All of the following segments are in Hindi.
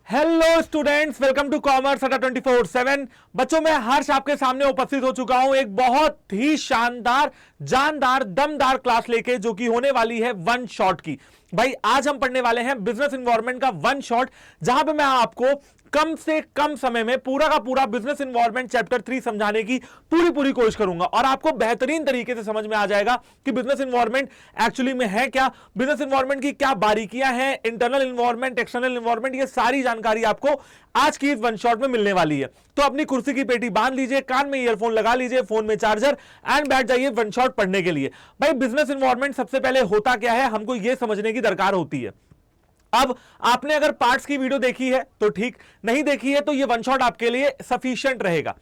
Hello students, welcome to commerce Adda 24/7। बच्चों, मैं हर्ष आपके सामने उपस्थित हो चुका हूं एक बहुत ही शानदार, जानदार, दमदार क्लास लेके, जो कि होने वाली है वन शॉट की। भाई, आज हम पढ़ने वाले हैं बिजनेस इन्वायरमेंट का वन शॉट, जहां पे मैं आपको कम से कम समय में पूरा का पूरा बिजनेस इन्वायरमेंट चैप्टर 3 समझाने की पूरी कोशिश करूंगा और आपको बेहतरीन तरीके से समझ में आ जाएगा कि बिजनेस इन्वायरमेंट एक्चुअली में है क्या, बिजनेस इन्वायरमेंट की क्या बारीकियां हैं, इंटरनल इन्वायरमेंट, एक्सटर्नल इन्वायरमेंट, ये सारी जानकारी आपको आज की इस वन शॉट में मिलने वाली है। तो अपनी कुर्सी की पेटी बांध लीजिए, कान में ईयरफोन लगा लीजिए, फोन में चार्जर, एंड बैठ जाइए वन शॉट पढ़ने के लिए। भाई, बिजनेस इन्वायरमेंट सबसे पहले होता क्या है, हमको यह समझने की दरकार होती है। अब आपने अगर पार्ट्स की वीडियो देखी है तो ठीक, नहीं देखी है तो ये वन शॉट आपके लिए सफिशिएंट रहेगा।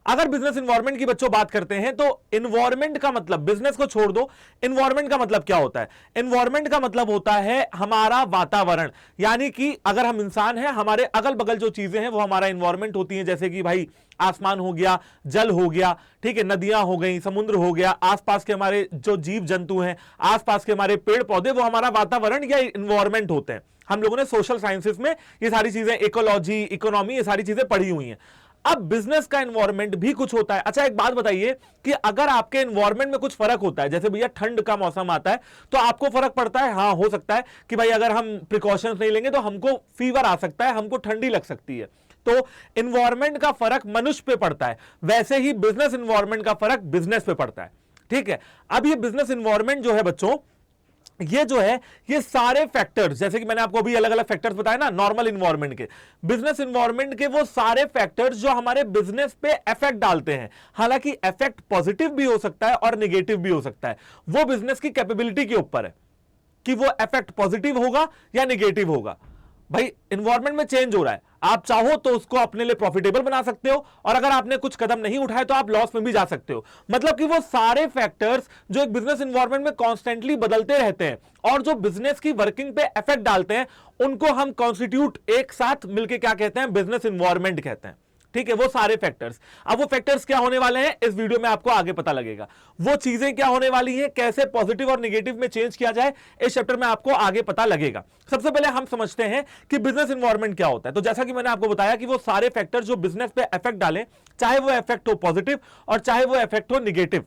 अगर बिजनेस इन्वायरमेंट की बच्चों बात करते हैं तो इन्वायरमेंट का मतलब, बिजनेस को छोड़ दो, इन्वायरमेंट का मतलब क्या होता है? इन्वायरमेंट का मतलब होता है हमारा वातावरण, यानी कि अगर हम इंसान हैं, हमारे अगल बगल जो चीजें हैं वो हमारा इन्वायरमेंट होती हैं। जैसे कि भाई आसमान हो गया, जल हो गया, ठीक है, नदियां हो गई, समुद्र हो गया, आसपास के हमारे जो जीव जंतु हैं, आसपास के हमारे पेड़ पौधे, वो हमारा वातावरण या इन्वायरमेंट होते हैं। हम लोगों ने सोशल साइंसेस में ये सारी चीजें, इकोलॉजी, इकोनॉमी, ये सारी चीजें पढ़ी हुई हैं। अब बिजनेस का एनवायरनमेंट भी कुछ होता है। अच्छा, एक बात बताइए कि अगर आपके एनवायरनमेंट में कुछ फर्क होता है, जैसे भैया ठंड का मौसम आता है तो आपको फर्क पड़ता है? हाँ, हो सकता है कि भाई अगर हम प्रिकॉशंस नहीं लेंगे तो हमको फीवर आ सकता है, हमको ठंडी लग सकती है। तो एनवायरनमेंट का फर्क मनुष्य पे पड़ता है, वैसे ही बिजनेस एनवायरनमेंट का फर्क बिजनेस पे पड़ता है। ठीक है, अब ये बिजनेस एनवायरनमेंट जो है बच्चों, ये जो है, ये सारे फैक्टर्स, जैसे कि मैंने आपको अभी अलग अलग फैक्टर्स बताए ना, नॉर्मल इन्वायरमेंट के, बिजनेस इन्वायरमेंट के, वो सारे फैक्टर्स जो हमारे बिजनेस पे इफेक्ट डालते हैं। हालांकि इफेक्ट पॉजिटिव भी हो सकता है और नेगेटिव भी हो सकता है, वो बिजनेस की कैपेबिलिटी के ऊपर है कि वो इफेक्ट पॉजिटिव होगा या नेगेटिव होगा। भाई, इन्वायरमेंट में चेंज हो रहा है, आप चाहो तो उसको अपने लिए प्रॉफिटेबल बना सकते हो, और अगर आपने कुछ कदम नहीं उठाए तो आप लॉस में भी जा सकते हो। मतलब कि वो सारे फैक्टर्स जो एक बिजनेस इन्वायरमेंट में कॉन्स्टेंटली बदलते रहते हैं और जो बिजनेस की वर्किंग पे इफेक्ट डालते हैं, उनको हम कॉन्स्टिट्यूट एक साथ मिलकर क्या कहते हैं? बिजनेस इन्वायरमेंट कहते हैं। ठीक है, वो सारे फैक्टर्स। अब वो फैक्टर्स क्या होने वाले हैं इस वीडियो में आपको आगे पता लगेगा। वो चीजें क्या होने वाली हैं, कैसे पॉजिटिव और नेगेटिव में चेंज किया जाए, इस चैप्टर में आपको आगे पता लगेगा। सबसे पहले हम समझते हैं कि बिजनेस एनवायरनमेंट क्या होता है। तो जैसा कि मैंने आपको बताया कि वो सारे फैक्टर्स जो बिजनेस पे इफेक्ट डालें, चाहे वो इफेक्ट हो पॉजिटिव और चाहे वो इफेक्ट हो नेगेटिव।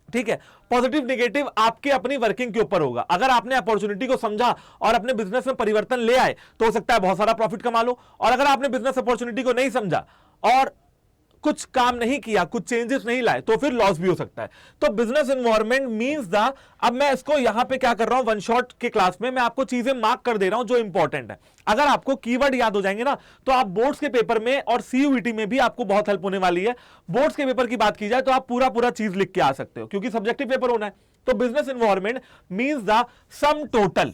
ठीक है, पॉजिटिव नेगेटिव आपके अपनी वर्किंग के ऊपर होगा। अगर आपने अपॉर्चुनिटी को समझा और अपने बिजनेस में परिवर्तन ले आए तो हो सकता है बहुत सारा प्रॉफिट कमा लो, और अगर आपने बिजनेस अपॉर्चुनिटी को नहीं समझा और कुछ काम नहीं किया, कुछ चेंजेस नहीं लाए, तो फिर लॉस भी हो सकता है। तो बिजनेस एनवायरनमेंट मींस द, अब मैं इसको यहां पे क्या कर रहा हूं, वन शॉट के क्लास में मैं आपको चीजें मार्क कर दे रहा हूं जो इंपॉर्टेंट है। अगर आपको कीवर्ड याद हो जाएंगे ना, तो आप बोर्ड्स के पेपर में और सीयूईटी में भी आपको बहुत हेल्प होने वाली है। बोर्ड्स के पेपर की बात की जाए तो आप पूरा चीज लिख के आ सकते हो, क्योंकि सब्जेक्टिव पेपर होना है। तो business environment means the sum total.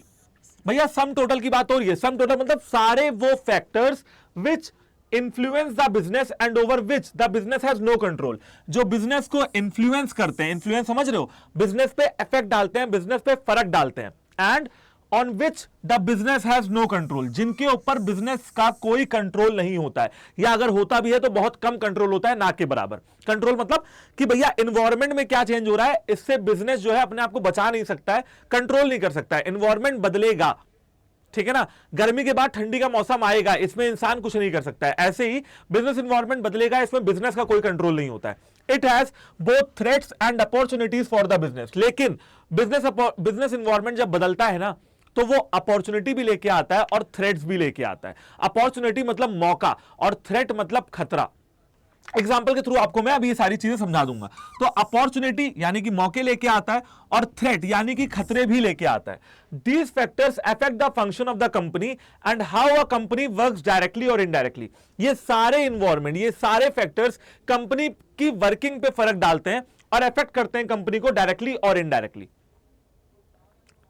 भैया, सम टोटल की बात हो रही है। सम टोटल मतलब सारे वो factors which influence the business and over which the business has no control. जो बिजनेस को इन्फ्लुएंस करते हैं, इन्फ्लुएंस समझ रहे हो, बिजनेस पे इफेक्ट डालते हैं, बिजनेस पे फर्क डालते हैं, and on which the business has no control, जिनके ऊपर बिजनेस का कोई कंट्रोल नहीं होता है, या अगर होता भी है तो बहुत कम कंट्रोल होता है, ना के बराबर। कंट्रोल मतलब कि भैया एनवायरनमेंट में क्या चेंज हो रहा है, इससे बिजनेस जो है अपने आप को बचा नहीं सकता है, कंट्रोल नहीं कर सकता है। एनवायरनमेंट बदलेगा, ठीक है ना, गर्मी के बाद ठंडी का मौसम आएगा, इसमें इंसान कुछ नहीं कर सकता है। ऐसे ही बिजनेस एनवायरनमेंट बदलेगा, इसमें बिजनेस का कोई कंट्रोल नहीं होता है। It has both threats and opportunities for the business. लेकिन बिजनेस एनवायरनमेंट जब बदलता है ना, तो वो अपॉर्चुनिटी भी लेके आता है और थ्रेट्स भी लेके आता है। अपॉर्चुनिटी मतलब मौका और थ्रेट मतलब खतरा। एग्जाम्पल के थ्रू आपको मैं अभी ये सारी चीजें समझा दूंगा। तो अपॉर्चुनिटी यानी कि मौके लेके आता है, और थ्रेट यानी कि खतरे भी लेके आता है। These factors affect the function of the company and how a company works directly और इनडायरेक्टली। ये सारे इन्वायरमेंट, ये सारे फैक्टर्स कंपनी की वर्किंग पे फर्क डालते हैं और अफेक्ट करते हैं कंपनी को डायरेक्टली और इनडायरेक्टली।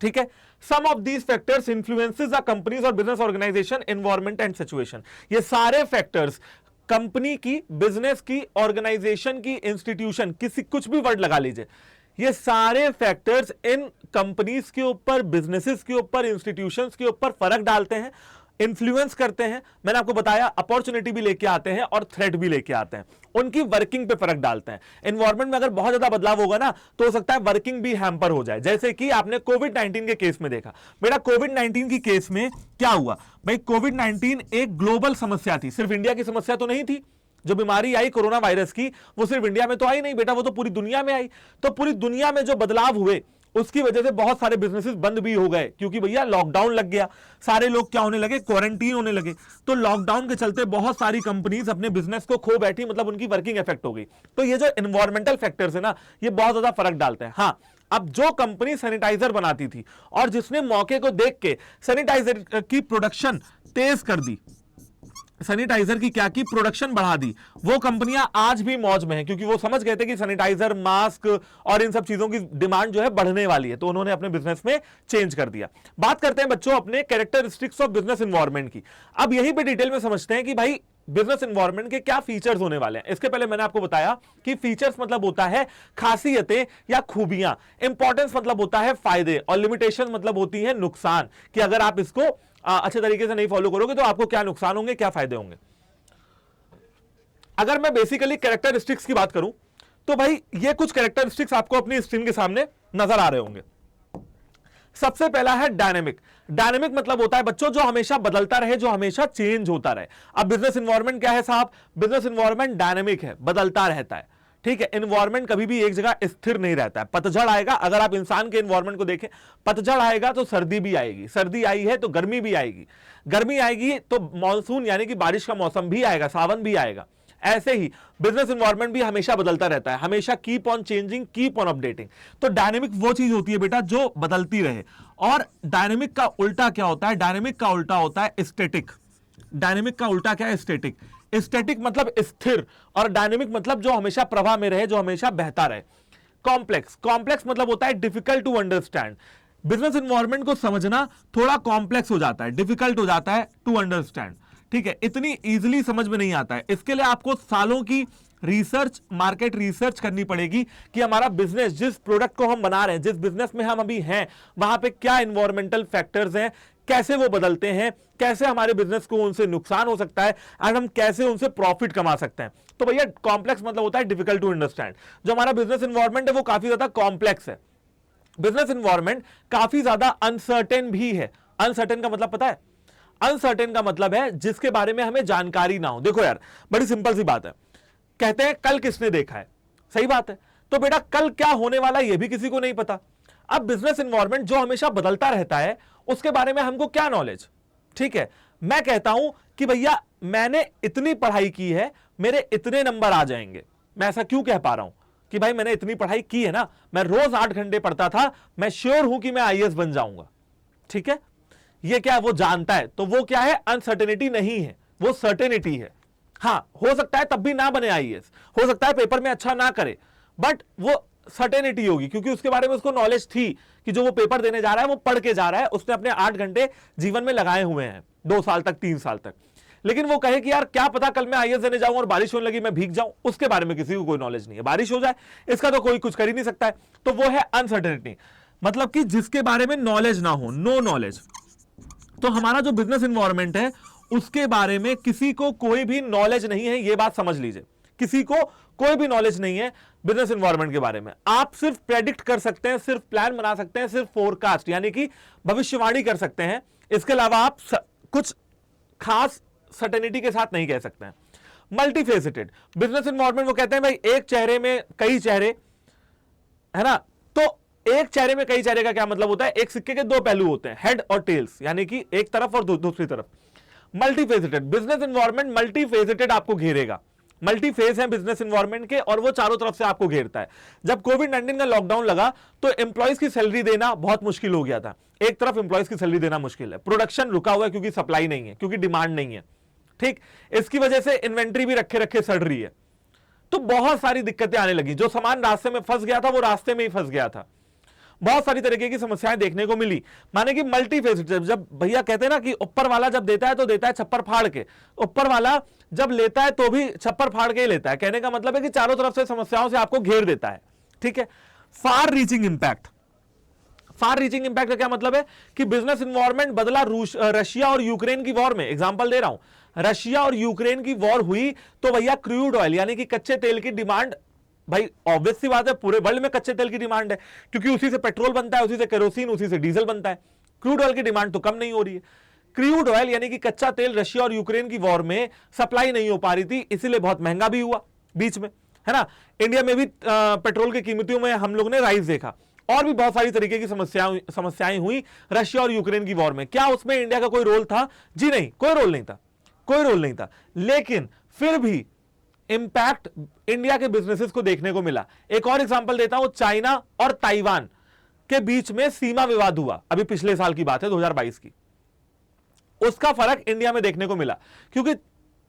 ठीक है, some of these factors influences the companies और business organisation, environment and situation. ये सारे फैक्टर्स कंपनी की, बिजनेस की, ऑर्गेनाइजेशन की, इंस्टीट्यूशन, किसी कुछ भी वर्ड लगा लीजिए, ये सारे फैक्टर्स इन कंपनीज के ऊपर, बिजनेसेस के ऊपर, इंस्टीट्यूशंस के ऊपर फर्क डालते हैं, इन्फ्लुएंस करते हैं, मैंने आपको बताया अपॉर्चुनिटी भी लेके आते हैं और थ्रेट भी लेके आते हैं, उनकी वर्किंग पे फर्क डालते हैं। एनवायरनमेंट में अगर बहुत ज्यादा बदलाव होगा ना तो हो सकता है वर्किंग भी हैम्पर हो जाए, जैसे कि आपने कोविड 19 के केस में देखा। बेटा कोविड 19 की केस में क्या हुआ भाई, कोविड 19 एक ग्लोबल समस्या थी, सिर्फ इंडिया की समस्या तो नहीं थी। जो बीमारी आई कोरोना वायरस की वो सिर्फ इंडिया में तो आई नहीं बेटा, वो तो पूरी दुनिया में आई। तो पूरी दुनिया में जो बदलाव हुए उसकी वजह से बहुत सारे बिजनेसेस बंद भी हो गए, क्योंकि भैया लॉकडाउन लग गया, सारे लोग क्या होने लगे, क्वारंटीन होने लगे। तो लॉकडाउन के चलते बहुत सारी कंपनीज अपने बिजनेस को खो बैठी, मतलब उनकी वर्किंग इफेक्ट हो गई। तो ये जो एनवायरमेंटल फैक्टर्स है ना, ये बहुत ज्यादा फर्क डालते हैं। हाँ, अब जो कंपनी सैनिटाइजर बनाती थी और जिसने मौके को देख के सैनिटाइजर की प्रोडक्शन तेज कर दी, सैनिटाइजर की क्या की प्रोडक्शन बढ़ा दी, वो कंपनियां आज भी मौज में हैं, क्योंकि वो समझ गए थे कि सैनिटाइजर, मास्क और इन सब चीजों की डिमांड जो है बढ़ने वाली है, तो उन्होंने अपने बिजनेस में चेंज कर दिया। बात करते हैं बच्चों अपने कैरेक्टरिस्टिक्स ऑफ बिजनेस एनवायरनमेंट की। अब यहीं पे डिटेल में समझते हैं कि भाई बिजनेस एनवायरनमेंट के क्या फीचर्स होने वाले हैं। इसके पहले मैंने आपको बताया कि फीचर्स मतलब होता है खासियतें या खूबियां, इंपॉर्टेंस मतलब होता है फायदे, और लिमिटेशन मतलब होती है नुकसान, कि अगर आप इसको अच्छे तरीके से नहीं फॉलो करोगे तो आपको क्या नुकसान होंगे, क्या फायदे होंगे। अगर मैं बेसिकली कैरेक्टरिस्टिक्स की बात करूं तो भाई ये कुछ कैरेक्टरिस्टिक्स आपको अपनी स्क्रीन के सामने नजर आ रहे होंगे। सबसे पहला है डायनेमिक। डायनेमिक मतलब होता है बच्चों जो हमेशा बदलता रहे, जो हमेशा चेंज होता रहे। अब बिजनेस एनवायरनमेंट क्या है साहब, बिजनेस एनवायरनमेंट डायनेमिक है, बदलता रहता है। ठीक है, एनवायरनमेंट कभी भी एक जगह स्थिर नहीं रहता है। पतझड़ आएगा, अगर आप इंसान के एनवायरनमेंट को देखें, पतझड़ आएगा तो सर्दी भी आएगी, सर्दी आई है तो गर्मी भी आएगी, गर्मी आएगी तो मानसून यानी कि बारिश का मौसम भी आएगा, सावन भी आएगा। ऐसे ही बिजनेस एनवायरनमेंट भी हमेशा बदलता रहता है, हमेशा keep on changing, keep on updating. तो डायनेमिक वो चीज होती है बेटा जो बदलती रहे। और डायनेमिक का उल्टा क्या होता है, डायनेमिक का उल्टा होता है स्टैटिक। डायनेमिक का उल्टा क्या है, स्टैटिक। स्टैटिक मतलब स्थिर, और डायनेमिक मतलब जो हमेशा प्रवाह में रहे, जो हमेशा बहता रहे। कॉम्प्लेक्स, कॉम्प्लेक्स मतलब होता है difficult to understand. Business environment को समझना थोड़ा कॉम्प्लेक्स हो जाता है, डिफिकल्ट हो जाता है टू अंडरस्टैंड। ठीक है, इतनी इजीली समझ में नहीं आता है। इसके लिए आपको सालों की रिसर्च, मार्केट रिसर्च करनी पड़ेगी कि हमारा बिजनेस, जिस प्रोडक्ट को हम बना रहे हैं, जिस बिजनेस में हम अभी हैं, वहां पे क्या एनवायरमेंटल फैक्टर्स हैं, कैसे वो बदलते हैं, कैसे हमारे बिजनेस को उनसे नुकसान हो सकता है और हम कैसे उनसे प्रॉफिट कमा सकते हैं। तो भैया कॉम्प्लेक्स मतलब होता है डिफिकल्ट टू अंडरस्टैंड। जो हमारा बिजनेस एनवायरमेंट है वो काफी ज्यादा कॉम्प्लेक्स है। बिजनेस एनवायरमेंट काफी ज्यादा अनसर्टेन भी है। अनसर्टेन का मतलब पता है, अनसर्टेन का मतलब है जिसके बारे में हमें जानकारी ना हो। देखो यार, बड़ी सिंपल सी बात है, कहते हैं कल किसने देखा है, सही बात है। तो बेटा कल क्या होने वाला है ये भी किसी को नहीं पता। अब बिजनेस एनवायरमेंट जो हमेशा बदलता रहता है उसके बारे में हमको क्या नॉलेज। ठीक है, मैं कहता हूं कि भैया मैंने इतनी पढ़ाई की है, मेरे इतने नंबर आ जाएंगे। मैं ऐसा क्यों कह पा रहा हूं कि भाई मैंने इतनी पढ़ाई की है ना, मैं रोज 8 घंटे पढ़ता था, मैं श्योर हूं कि मैं आईएएस बन जाऊंगा। ठीक है, ये क्या है, वो जानता है। तो वो क्या है, अनसर्टेनिटी नहीं है, वो सर्टेनिटी है। हाँ, हो सकता है तब भी ना बने आईएएस, हो सकता है पेपर में अच्छा ना करे, बट वो सर्टेनिटी होगी क्योंकि उसके बारे में उसको नॉलेज थी कि जो वो पेपर देने जा रहा है वो पढ़ के जा रहा है, उसने अपने 8 घंटे जीवन में लगाए हुए हैं, 2 साल तक, 3 साल तक। लेकिन वो कहे कि यार क्या पता कल मैं आईएएस देने जाऊं और बारिश होने लगी, मैं भीग जाऊं, उसके बारे में किसी को कोई नॉलेज नहीं है। बारिश हो जाए इसका तो कोई कुछ कर ही नहीं सकता है। तो वो है अनसर्टेनिटी, मतलब कि जिसके बारे में नॉलेज ना हो, नो नॉलेज। तो हमारा जो बिजनेस एनवायरनमेंट है उसके बारे में किसी को कोई भी नॉलेज नहीं है, यह बात समझ लीजिए। किसी को कोई भी नॉलेज नहीं है बिजनेस एनवायरनमेंट के बारे में। आप सिर्फ प्रेडिक्ट कर सकते हैं, सिर्फ प्लान बना सकते हैं, सिर्फ फोरकास्ट यानी कि भविष्यवाणी कर सकते हैं। इसके अलावा आप कुछ खास सर्टेनिटी के साथ नहीं कह सकते हैं। मल्टीफेसिटेड बिजनेस एनवायरनमेंट, वो कहते हैं भाई एक चेहरे में कई चेहरे, है ना। तो एक चेहरे में कई चेहरे का क्या मतलब होता है, एक सिक्के के 2 पहलू होते हैं, हेड और टेल्स, यानी कि एक तरफ और दूसरी तरफ। मल्टीफेसिटेड बिजनेस एनवायरनमेंट, मल्टीफेसिटेड आपको घेरेगा। मल्टी फेज है बिजनेस एनवायरनमेंट के और वो चारों तरफ से आपको घेरता है। जब कोविड-19 का लॉकडाउन लगा तो एम्प्लॉइज की सैलरी देना बहुत मुश्किल हो गया था। एक तरफ एम्प्लॉइज की सैलरी देना मुश्किल है, प्रोडक्शन रुका हुआ है क्योंकि सप्लाई नहीं है, क्योंकि डिमांड नहीं है। ठीक, इसकी वजह से इन्वेंट्री भी रखे रखे सड़ रही है। तो बहुत सारी दिक्कतें आने लगी। जो सामान रास्ते में फंस गया था वो रास्ते में ही फंस गया था। बहुत सारी तरीके की समस्याएं देखने को मिली। माने कि मल्टी फेसिटेड, जब भैया कहते हैं ना कि ऊपर वाला जब देता है तो देता है छप्पर फाड़ के, ऊपर वाला जब लेता है तो भी छप्पर फाड़ के ही लेता है। कहने का मतलब है कि चारों तरफ से समस्याओं से आपको घेर देता है। ठीक है, far reaching impact. Far reaching impact का क्या मतलब है कि बिजनेस इन्वायरमेंट बदला रशिया और यूक्रेन की वॉर में। एग्जांपल दे रहा हूं, रशिया और यूक्रेन की वॉर हुई तो भैया क्रूड ऑयल यानी कि कच्चे तेल की डिमांड, भाई ऑब्वियस सी बात है पूरे वर्ल्ड में कच्चे तेल की डिमांड है, क्योंकि उसी से पेट्रोल बनता है, उसी से केरोसिन, उसी से डीजल बनता है। क्रूड ऑयल की डिमांड तो कम नहीं हो रही है। क्रूड ऑयल यानी कि कच्चा तेल रशिया और यूक्रेन की वॉर में सप्लाई नहीं हो पा रही थी, इसीलिए बहुत महंगा भी हुआ बीच में, है ना। इंडिया में भी पेट्रोल की कीमतों में हम लोग ने राइज देखा, और भी बहुत सारी तरीके की समस्याएं हुई रशिया और यूक्रेन की वॉर में। क्या उसमें इंडिया का कोई रोल था? जी नहीं, कोई रोल नहीं था, कोई रोल नहीं था। लेकिन फिर भी इंपैक्ट इंडिया के बिजनेसेस को देखने को मिला। एक और एग्जांपल देता हूं, चाइना और ताइवान के बीच में सीमा विवाद हुआ, अभी पिछले साल की बात है 2022 की। उसका फर्क इंडिया में देखने को मिला, क्योंकि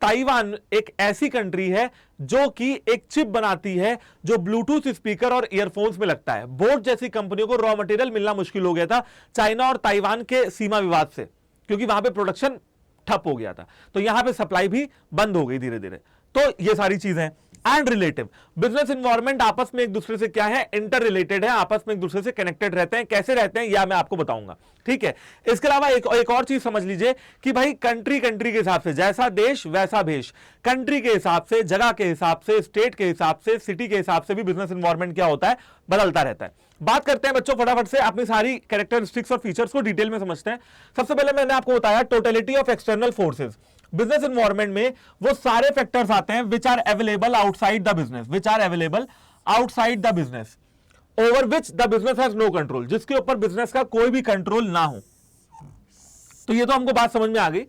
ताइवान एक ऐसी कंट्री है जो कि एक चिप बनाती है जो ब्लूटूथ स्पीकर और ईयरफोन्स में लगता है। बोट जैसी कंपनियों को रॉ मटेरियल मिलना मुश्किल हो गया था चाइना और ताइवान के सीमा विवाद से, क्योंकि वहां पे प्रोडक्शन ठप हो गया था, तो यहां पे सप्लाई भी बंद हो गई धीरे धीरे। तो ये सारी चीजें एंड रिलेटिव बिजनेस इन्वायरमेंट आपस में एक दूसरे से क्या है, इंटर रिलेटेड है, आपस में एक दूसरे से कनेक्टेड रहते हैं। कैसे रहते हैं यह मैं आपको बताऊंगा, ठीक है। इसके अलावा एक और चीज समझ लीजिए कि भाई कंट्री के हिसाब से, जैसा देश वैसा भेष, कंट्री के हिसाब से, जगह के हिसाब से, स्टेट के हिसाब से, सिटी के हिसाब से भी बिजनेस इन्वायरमेंट क्या होता है, बदलता रहता है। बात करते हैं बच्चों फटाफट से अपनी सारी कैरेक्टरिस्टिक्स और फीचर्स को डिटेल में समझते हैं। सबसे पहले मैंने आपको बताया totality of external forces. Business environment में वो सारे फैक्टर्स आते हैं which are available outside the business, which are available outside the business, over which the business has no control, जिसके ऊपर बिजनेस का कोई भी कंट्रोल ना हो। तो ये तो हमको बात समझ में आ गई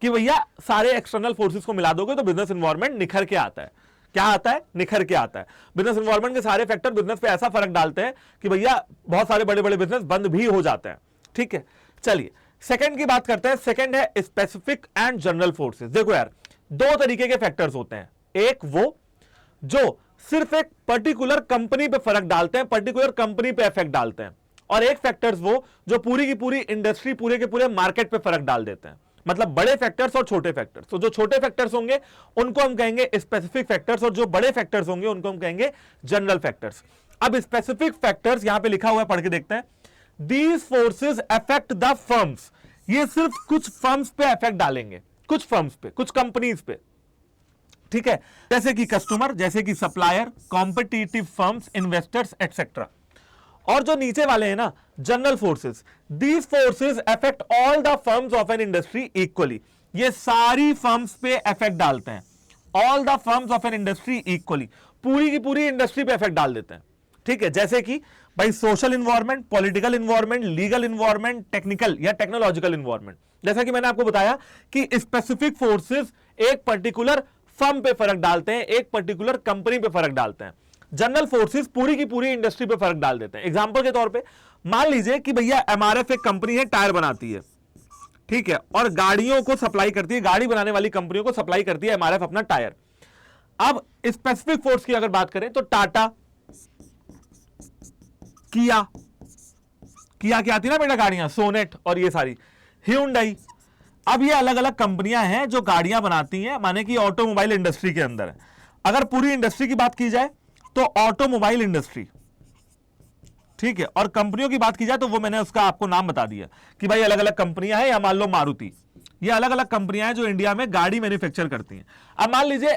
कि भैया सारे एक्सटर्नल फोर्सेस को मिला दोगे तो बिजनेस इन्वायरमेंट निखर के आता है। क्या आता है? निखर के आता है। बिजनेस इन्वायरमेंट के सारे फैक्टर बिजनेस पे ऐसा फर्क डालते हैं कि भैया बहुत सारे बड़े बड़े बिजनेस बंद भी हो जाते हैं, ठीक है। चलिए सेकंड की बात करते हैं। सेकंड है स्पेसिफिक एंड जनरल फोर्सेस। देखो यार, दो तरीके के फैक्टर्स होते हैं, एक वो जो सिर्फ एक पर्टिकुलर कंपनी पे फर्क डालते हैं, पर्टिकुलर कंपनी पे इफेक्ट डालते हैं, और एक फैक्टर्स वो जो पूरी की पूरी इंडस्ट्री, पूरे के पूरे मार्केट पे फर्क डाल देते हैं। मतलब बड़े फैक्टर्स और छोटे फैक्टर्स। तो जो छोटे फैक्टर्स होंगे उनको हम कहेंगे स्पेसिफिक फैक्टर्स, और जो बड़े फैक्टर्स होंगे उनको हम कहेंगे जनरल फैक्टर्स। अब स्पेसिफिक फैक्टर्स यहां पे लिखा हुआ है, पढ़ के देखते हैं। These forces affect the firms, ये सिर्फ कुछ फर्म्स पे इफेक्ट डालेंगे, कुछ फर्म्स पे, कुछ कंपनीज पे, ठीक है। जैसे कि कस्टमर, जैसे कि supplier, competitive firms, investors etcetera. और जो नीचे वाले हैं ना, general forces, these forces affect all the firms of an industry equally, ये सारी फर्म्स पे इफेक्ट डालते हैं। All the firms of an industry equally, पूरी की पूरी इंडस्ट्री पे इफेक्ट डाल देते हैं, ठीक है। जैसे कि भाई social environment, political environment, legal environment, technical या टेक्नोलॉजिकल इन्वायरमेंट। जैसा कि मैंने आपको बताया कि स्पेसिफिक फोर्सेस एक पर्टिकुलर फर्म पे फर्क डालते हैं, एक पर्टिकुलर कंपनी पे फर्क डालते हैं। जनरल फोर्सेस पूरी की पूरी इंडस्ट्री पे फर्क डाल देते हैं। एग्जांपल के तौर पे मान लीजिए कि भैया एमआरएफ एक कंपनी है, टायर बनाती है, ठीक है, और गाड़ियों को सप्लाई करती है, गाड़ी बनाने वाली कंपनियों को सप्लाई करती है एमआरएफ अपना टायर। अब स्पेसिफिक फोर्स की अगर बात करें तो टाटा, किया की आती है ना बेटा गाड़ियां, सोनेट और ये सारी, ह्यूंडई। अब ये अलग अलग कंपनियां हैं जो गाड़ियां बनाती हैं, माने कि ऑटोमोबाइल इंडस्ट्री के अंदर है। अगर पूरी इंडस्ट्री की बात की जाए तो ऑटोमोबाइल इंडस्ट्री, ठीक है, और कंपनियों की बात की जाए तो वो मैंने उसका आपको नाम बता दिया कि भाई अलग अलग कंपनियां हैं। या मान लो मारुति, ये अलग अलग कंपनियां हैं जो इंडिया में गाड़ी मैन्युफैक्चर करती हैं। अब मान लीजिए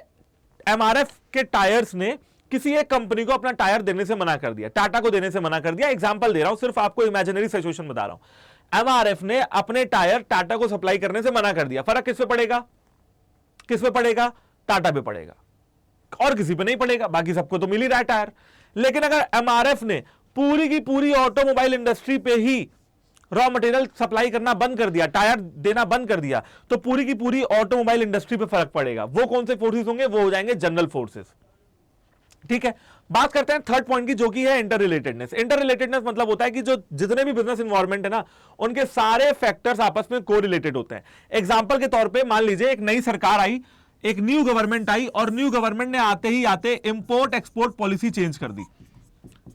एमआरएफ के टायर्स ने किसी एक कंपनी को अपना टायर देने से मना कर दिया, टाटा को देने से मना कर दिया। एग्जांपल दे रहा हूं, सिर्फ आपको इमेजिनरी सिचुएशन बता रहा हूं। एमआरएफ ने अपने टायर टाटा को सप्लाई करने से मना कर दिया। फर्क किस पे पड़ेगा? किस पे पड़ेगा? टाटा पे पड़ेगा, और किसी पे नहीं पड़ेगा, बाकी सबको तो मिल ही रहा है टायर। लेकिन अगर एमआरएफ ने पूरी की पूरी ऑटोमोबाइल इंडस्ट्री पे ही रॉ मटेरियल सप्लाई करना बंद कर दिया, टायर देना बंद कर दिया, तो पूरी की पूरी ऑटोमोबाइल इंडस्ट्री पे फर्क पड़ेगा। वो कौन से फोर्सेस होंगे? वो हो जाएंगे जनरल फोर्सेस, ठीक है। बात करते हैं थर्ड पॉइंट की, जो कि है इंटर रिलेटेडनेस। इंटर रिलेटेडनेस मतलब होता है कि जो जितने भी बिजनेस इन्वायरमेंट है ना, उनके सारे फैक्टर्स आपस में को रिलेटेड होते हैं। एग्जांपल के तौर पे मान लीजिए एक नई सरकार आई, एक न्यू गवर्नमेंट आई, और न्यू गवर्नमेंट ने आते ही आते इंपोर्ट एक्सपोर्ट पॉलिसी चेंज कर दी।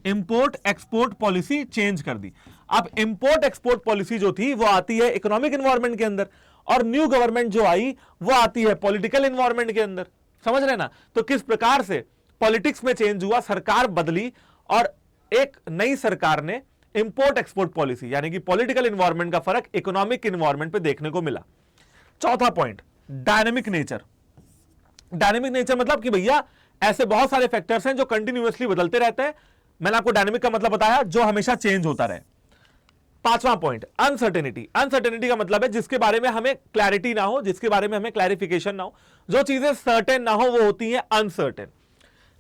इंपोर्ट एक्सपोर्ट पॉलिसी चेंज कर दी। अब इंपोर्ट एक्सपोर्ट पॉलिसी जो थी वो आती है इकोनॉमिक इन्वायरमेंट के अंदर, और न्यू गवर्नमेंट जो आई वो आती है पॉलिटिकल इन्वायरमेंट के अंदर। समझ रहे ना? तो किस प्रकार से पॉलिटिक्स में चेंज हुआ, सरकार बदली, और एक नई सरकार ने इंपोर्ट एक्सपोर्ट पॉलिसी, यानी कि पॉलिटिकल इन्वायरमेंट का फर्क इकोनॉमिक इन्वायरमेंट पे देखने को मिला। चौथा point, dynamic nature. Dynamic nature मतलब कि भैया ऐसे बहुत सारे फैक्टर्स हैं जो कंटिन्यूअसली बदलते रहते हैं। मैंने आपको डायनेमिक का मतलब बताया, जो हमेशा चेंज होता रहे। पांचवा पॉइंट, अनसर्टेनिटी। अनसर्टेनिटी का मतलब है जिसके बारे में हमें क्लैरिटी ना हो, जिसके बारे में हमें क्लैरिफिकेशन ना हो, जो चीजें सर्टेन ना हो वो होती हैं uncertain.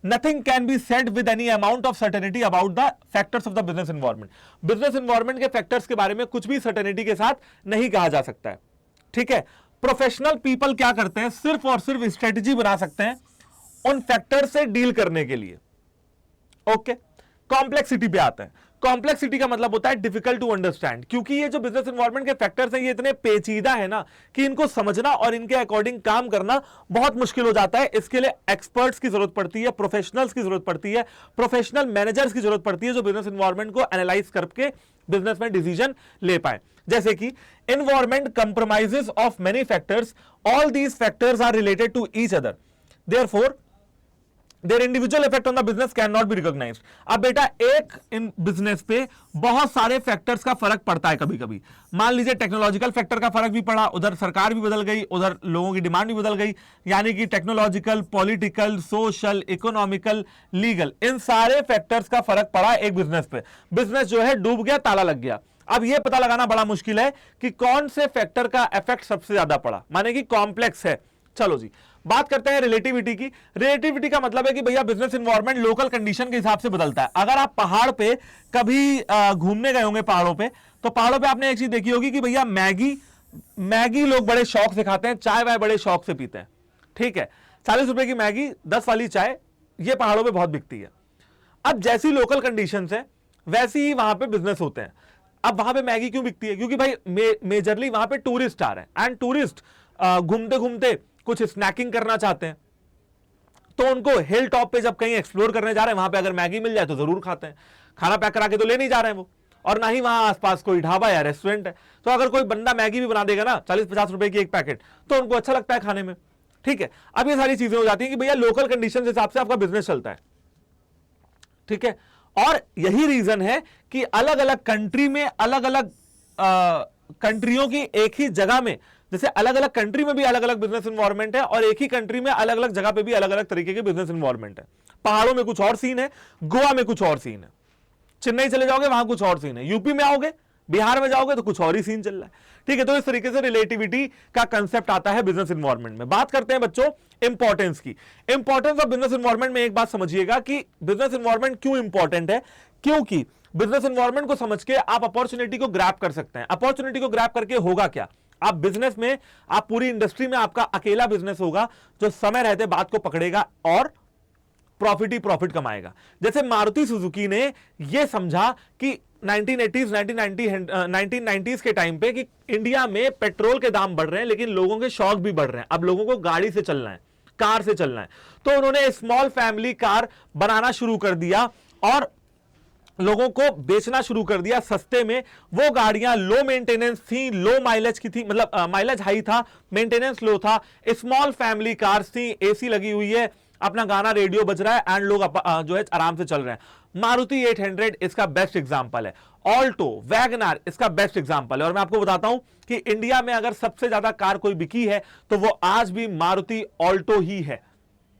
Nothing can be said with any amount of certainty about the factors of the business environment. Business environment के फैक्टर्स के बारे में कुछ भी सर्टेनिटी के साथ नहीं कहा जा सकता है, ठीक है। प्रोफेशनल पीपल क्या करते हैं, सिर्फ और सिर्फ स्ट्रेटेजी बना सकते हैं उन फैक्टर से डील करने के लिए। ओके, कॉम्प्लेक्सिटी पे आते हैं। कॉम्प्लेक्सिटी का मतलब होता है डिफिकल्ट टू अंडरस्टैंड, क्योंकि ये जो बिजनेस एनवायरमेंट के फैक्टर्स हैं ये इतने पेचीदा है ना कि इनको समझना और इनके अकॉर्डिंग काम करना बहुत मुश्किल हो जाता है। इसके लिए एक्सपर्ट्स की जरूरत पड़ती है, प्रोफेशनल्स की जरूरत पड़ती है, प्रोफेशनल मैनेजर्स की जरूरत पड़ती है जो बिजनेस एनवायरमेंट को एनालाइज करके बिजनेस में डिसीजन ले पाए। जैसे कि environment compromises of many factors, all these factors are related to each other, therefore their individual effect on the business can not be recognised. अब बेटा एक इन बिजनेस पे बहुत सारे फैक्टर्स का फर्क पड़ता है। कभी कभी मान लीजिए टेक्नोलॉजिकल फैक्टर का फर्क भी पड़ा, उधर सरकार भी बदल गई, उधर लोगों की डिमांड भी बदल गई, यानी कि technological, political, social, economical, legal, इन सारे फैक्टर्स का फर्क पड़ा एक बिजनेस पे। बिजनेस जो है डूब गया, ताला लग गया। अब यह पता लगाना बड़ा मुश्किल है कि कौन से फैक्टर का इफेक्ट सबसे ज्यादा पड़ा, माने कि कॉम्प्लेक्स है। चलो जी, बात करते हैं रिलेटिविटी की। रिलेटिविटी का मतलब है कि भैया बिजनेस एनवायरमेंट लोकल कंडीशन के हिसाब से बदलता है। अगर आप पहाड़ पे कभी घूमने गए होंगे पहाड़ों पे, तो पहाड़ों पे आपने एक चीज देखी होगी कि भैया मैगी लोग बड़े शौक से खाते हैं, चाय वाय बड़े शौक से पीते हैं, ठीक है। 40 रुपए की मैगी, 10 वाली चाय, ये पहाड़ों पे बहुत बिकती है। अब जैसी लोकल कंडीशन है वैसी ही वहां पे बिजनेस होते हैं। अब वहां पे मैगी क्यों बिकती है, क्योंकि भाई मेजरली वहां पे टूरिस्ट आ रहे हैं, एंड टूरिस्ट घूमते घूमते कुछ स्नैकिंग करना चाहते हैं, तो उनको हिल टॉप पे जब कहीं एक्सप्लोर करने जा रहे हैं, वहां पे अगर मैगी मिल जाए तो जरूर खाते हैं। खाना पैक करा के तो ले नहीं जा रहे हैं वो, और ना ही वहां आसपास कोई ढाबा या रेस्टोरेंट है। तो अगर कोई बंदा मैगी भी बना देगा ना 40-50 रुपए की एक पैकेट, तो उनको अच्छा लगता है खाने में, ठीक है। अब ये सारी चीजें हो जाती है कि भैया लोकल कंडीशन के हिसाब से आपका बिजनेस चलता है, ठीक है। और यही रीजन है कि अलग अलग कंट्री में अलग अलग कंट्रियों की एक ही जगह में, जैसे अलग अलग कंट्री में भी अलग अलग बिजनेस एनवायरमेंट है, और एक ही कंट्री में अलग अलग जगह पे भी अलग अलग तरीके के बिजनेस एनवायरमेंट है। पहाड़ों में कुछ और सीन है, गोवा में कुछ और सीन है, चेन्नई चले जाओगे वहां कुछ और सीन है, यूपी में आओगे, बिहार में जाओगे तो कुछ और ही सीन चल रहा है, ठीक है। तो इस तरीके से रिलेटिविटी का कंसेप्ट आता है बिजनेस एनवायरमेंट में। बात करते हैं बच्चों इंपॉर्टेंस की। इंपॉर्टेंस ऑफ बिजनेस एनवायरमेंट में एक बात समझिएगा कि बिजनेस एनवायरमेंट क्यों इंपॉर्टेंट है, क्योंकि बिजनेस एनवायरमेंट को समझ के आप अपॉर्चुनिटी को ग्रैब कर सकते हैं। अपॉर्चुनिटी को ग्रैब करके होगा क्या, आप बिजनेस में, आप पूरी इंडस्ट्री में आपका अकेला बिजनेस होगा जो समय रहते बात को पकड़ेगा और प्रॉफिट ही प्रॉफिट कमाएगा। जैसे मारुति सुजुकी ने यह समझा कि 1990s के टाइम पे कि इंडिया में पेट्रोल के दाम बढ़ रहे हैं लेकिन लोगों के शौक भी बढ़ रहे हैं, अब लोगों को गाड़ी से चलना है, कार से चलना है, तो उन्होंने स्मॉल फैमिली कार बनाना शुरू कर दिया और लोगों को बेचना शुरू कर दिया सस्ते में। वो गाड़ियां लो मेंटेनेंस थी, लो माइलेज की थी, मतलब माइलेज हाई था, मेंटेनेंस लो था, स्मॉल फैमिली कार्स थी, एसी लगी हुई है, अपना गाना रेडियो बज रहा है, एंड लोग जो है आराम से चल रहे हैं। मारुति 800 इसका बेस्ट एग्जांपल है, ऑल्टो, वैगनआर इसका बेस्ट एग्जांपल है। और मैं आपको बताता हूं कि इंडिया में अगर सबसे ज्यादा कार कोई बिकी है तो वो आज भी मारुति ऑल्टो ही है,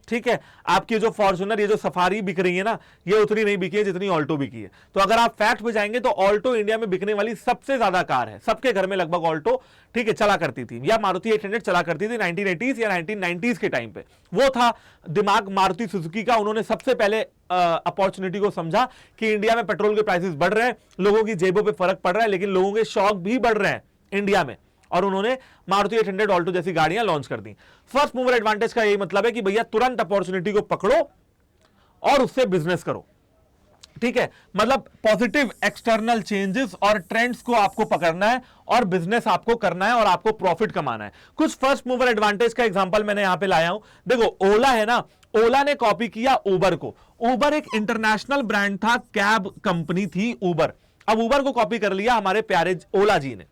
ठीक है। आपकी जो फॉर्च्यूनर, ये जो सफारी बिक रही है ना, ये उतनी नहीं बिकी है जितनी ऑल्टो बिकी है। तो अगर आप फैक्ट पे जाएंगे तो ऑल्टो इंडिया में बिकने वाली सबसे ज्यादा कार है, सबके घर में लगभग ऑल्टो, ठीक है, चला करती थी, या मारुति 800 चला करती थी 1980s या 1990s के टाइम पे। वो था दिमाग मारुति सुजुकी का। उन्होंने सबसे पहले अपॉर्चुनिटी को समझा कि इंडिया में पेट्रोल के प्राइसेस बढ़ रहे हैं, लोगों की जेबों पर फर्क पड़ रहा है, लेकिन लोगों के शौक भी बढ़ रहे हैं इंडिया में, और उन्होंने मारुति 800 ऑल्टो जैसी गाड़ियां लॉन्च कर दी। फर्स्ट मूवर एडवांटेज का यही मतलब है कि भैया तुरंत अपॉर्चुनिटी को पकड़ो और उससे बिजनेस करो, ठीक है। मतलब पॉजिटिव एक्सटर्नल चेंजेस और ट्रेंड्स को आपको पकड़ना है और बिजनेस आपको करना है और आपको प्रॉफिट कमाना है। कुछ फर्स्ट मूवर एडवांटेज का एग्जांपल मैंने यहां पे लाया हूं। देखो ओला है ना, ओला ने कॉपी किया उबर को। उबर एक इंटरनेशनल ब्रांड था, कैब कंपनी थी उबर। अब उबर को कॉपी कर लिया हमारे प्यारे ओला जी ने,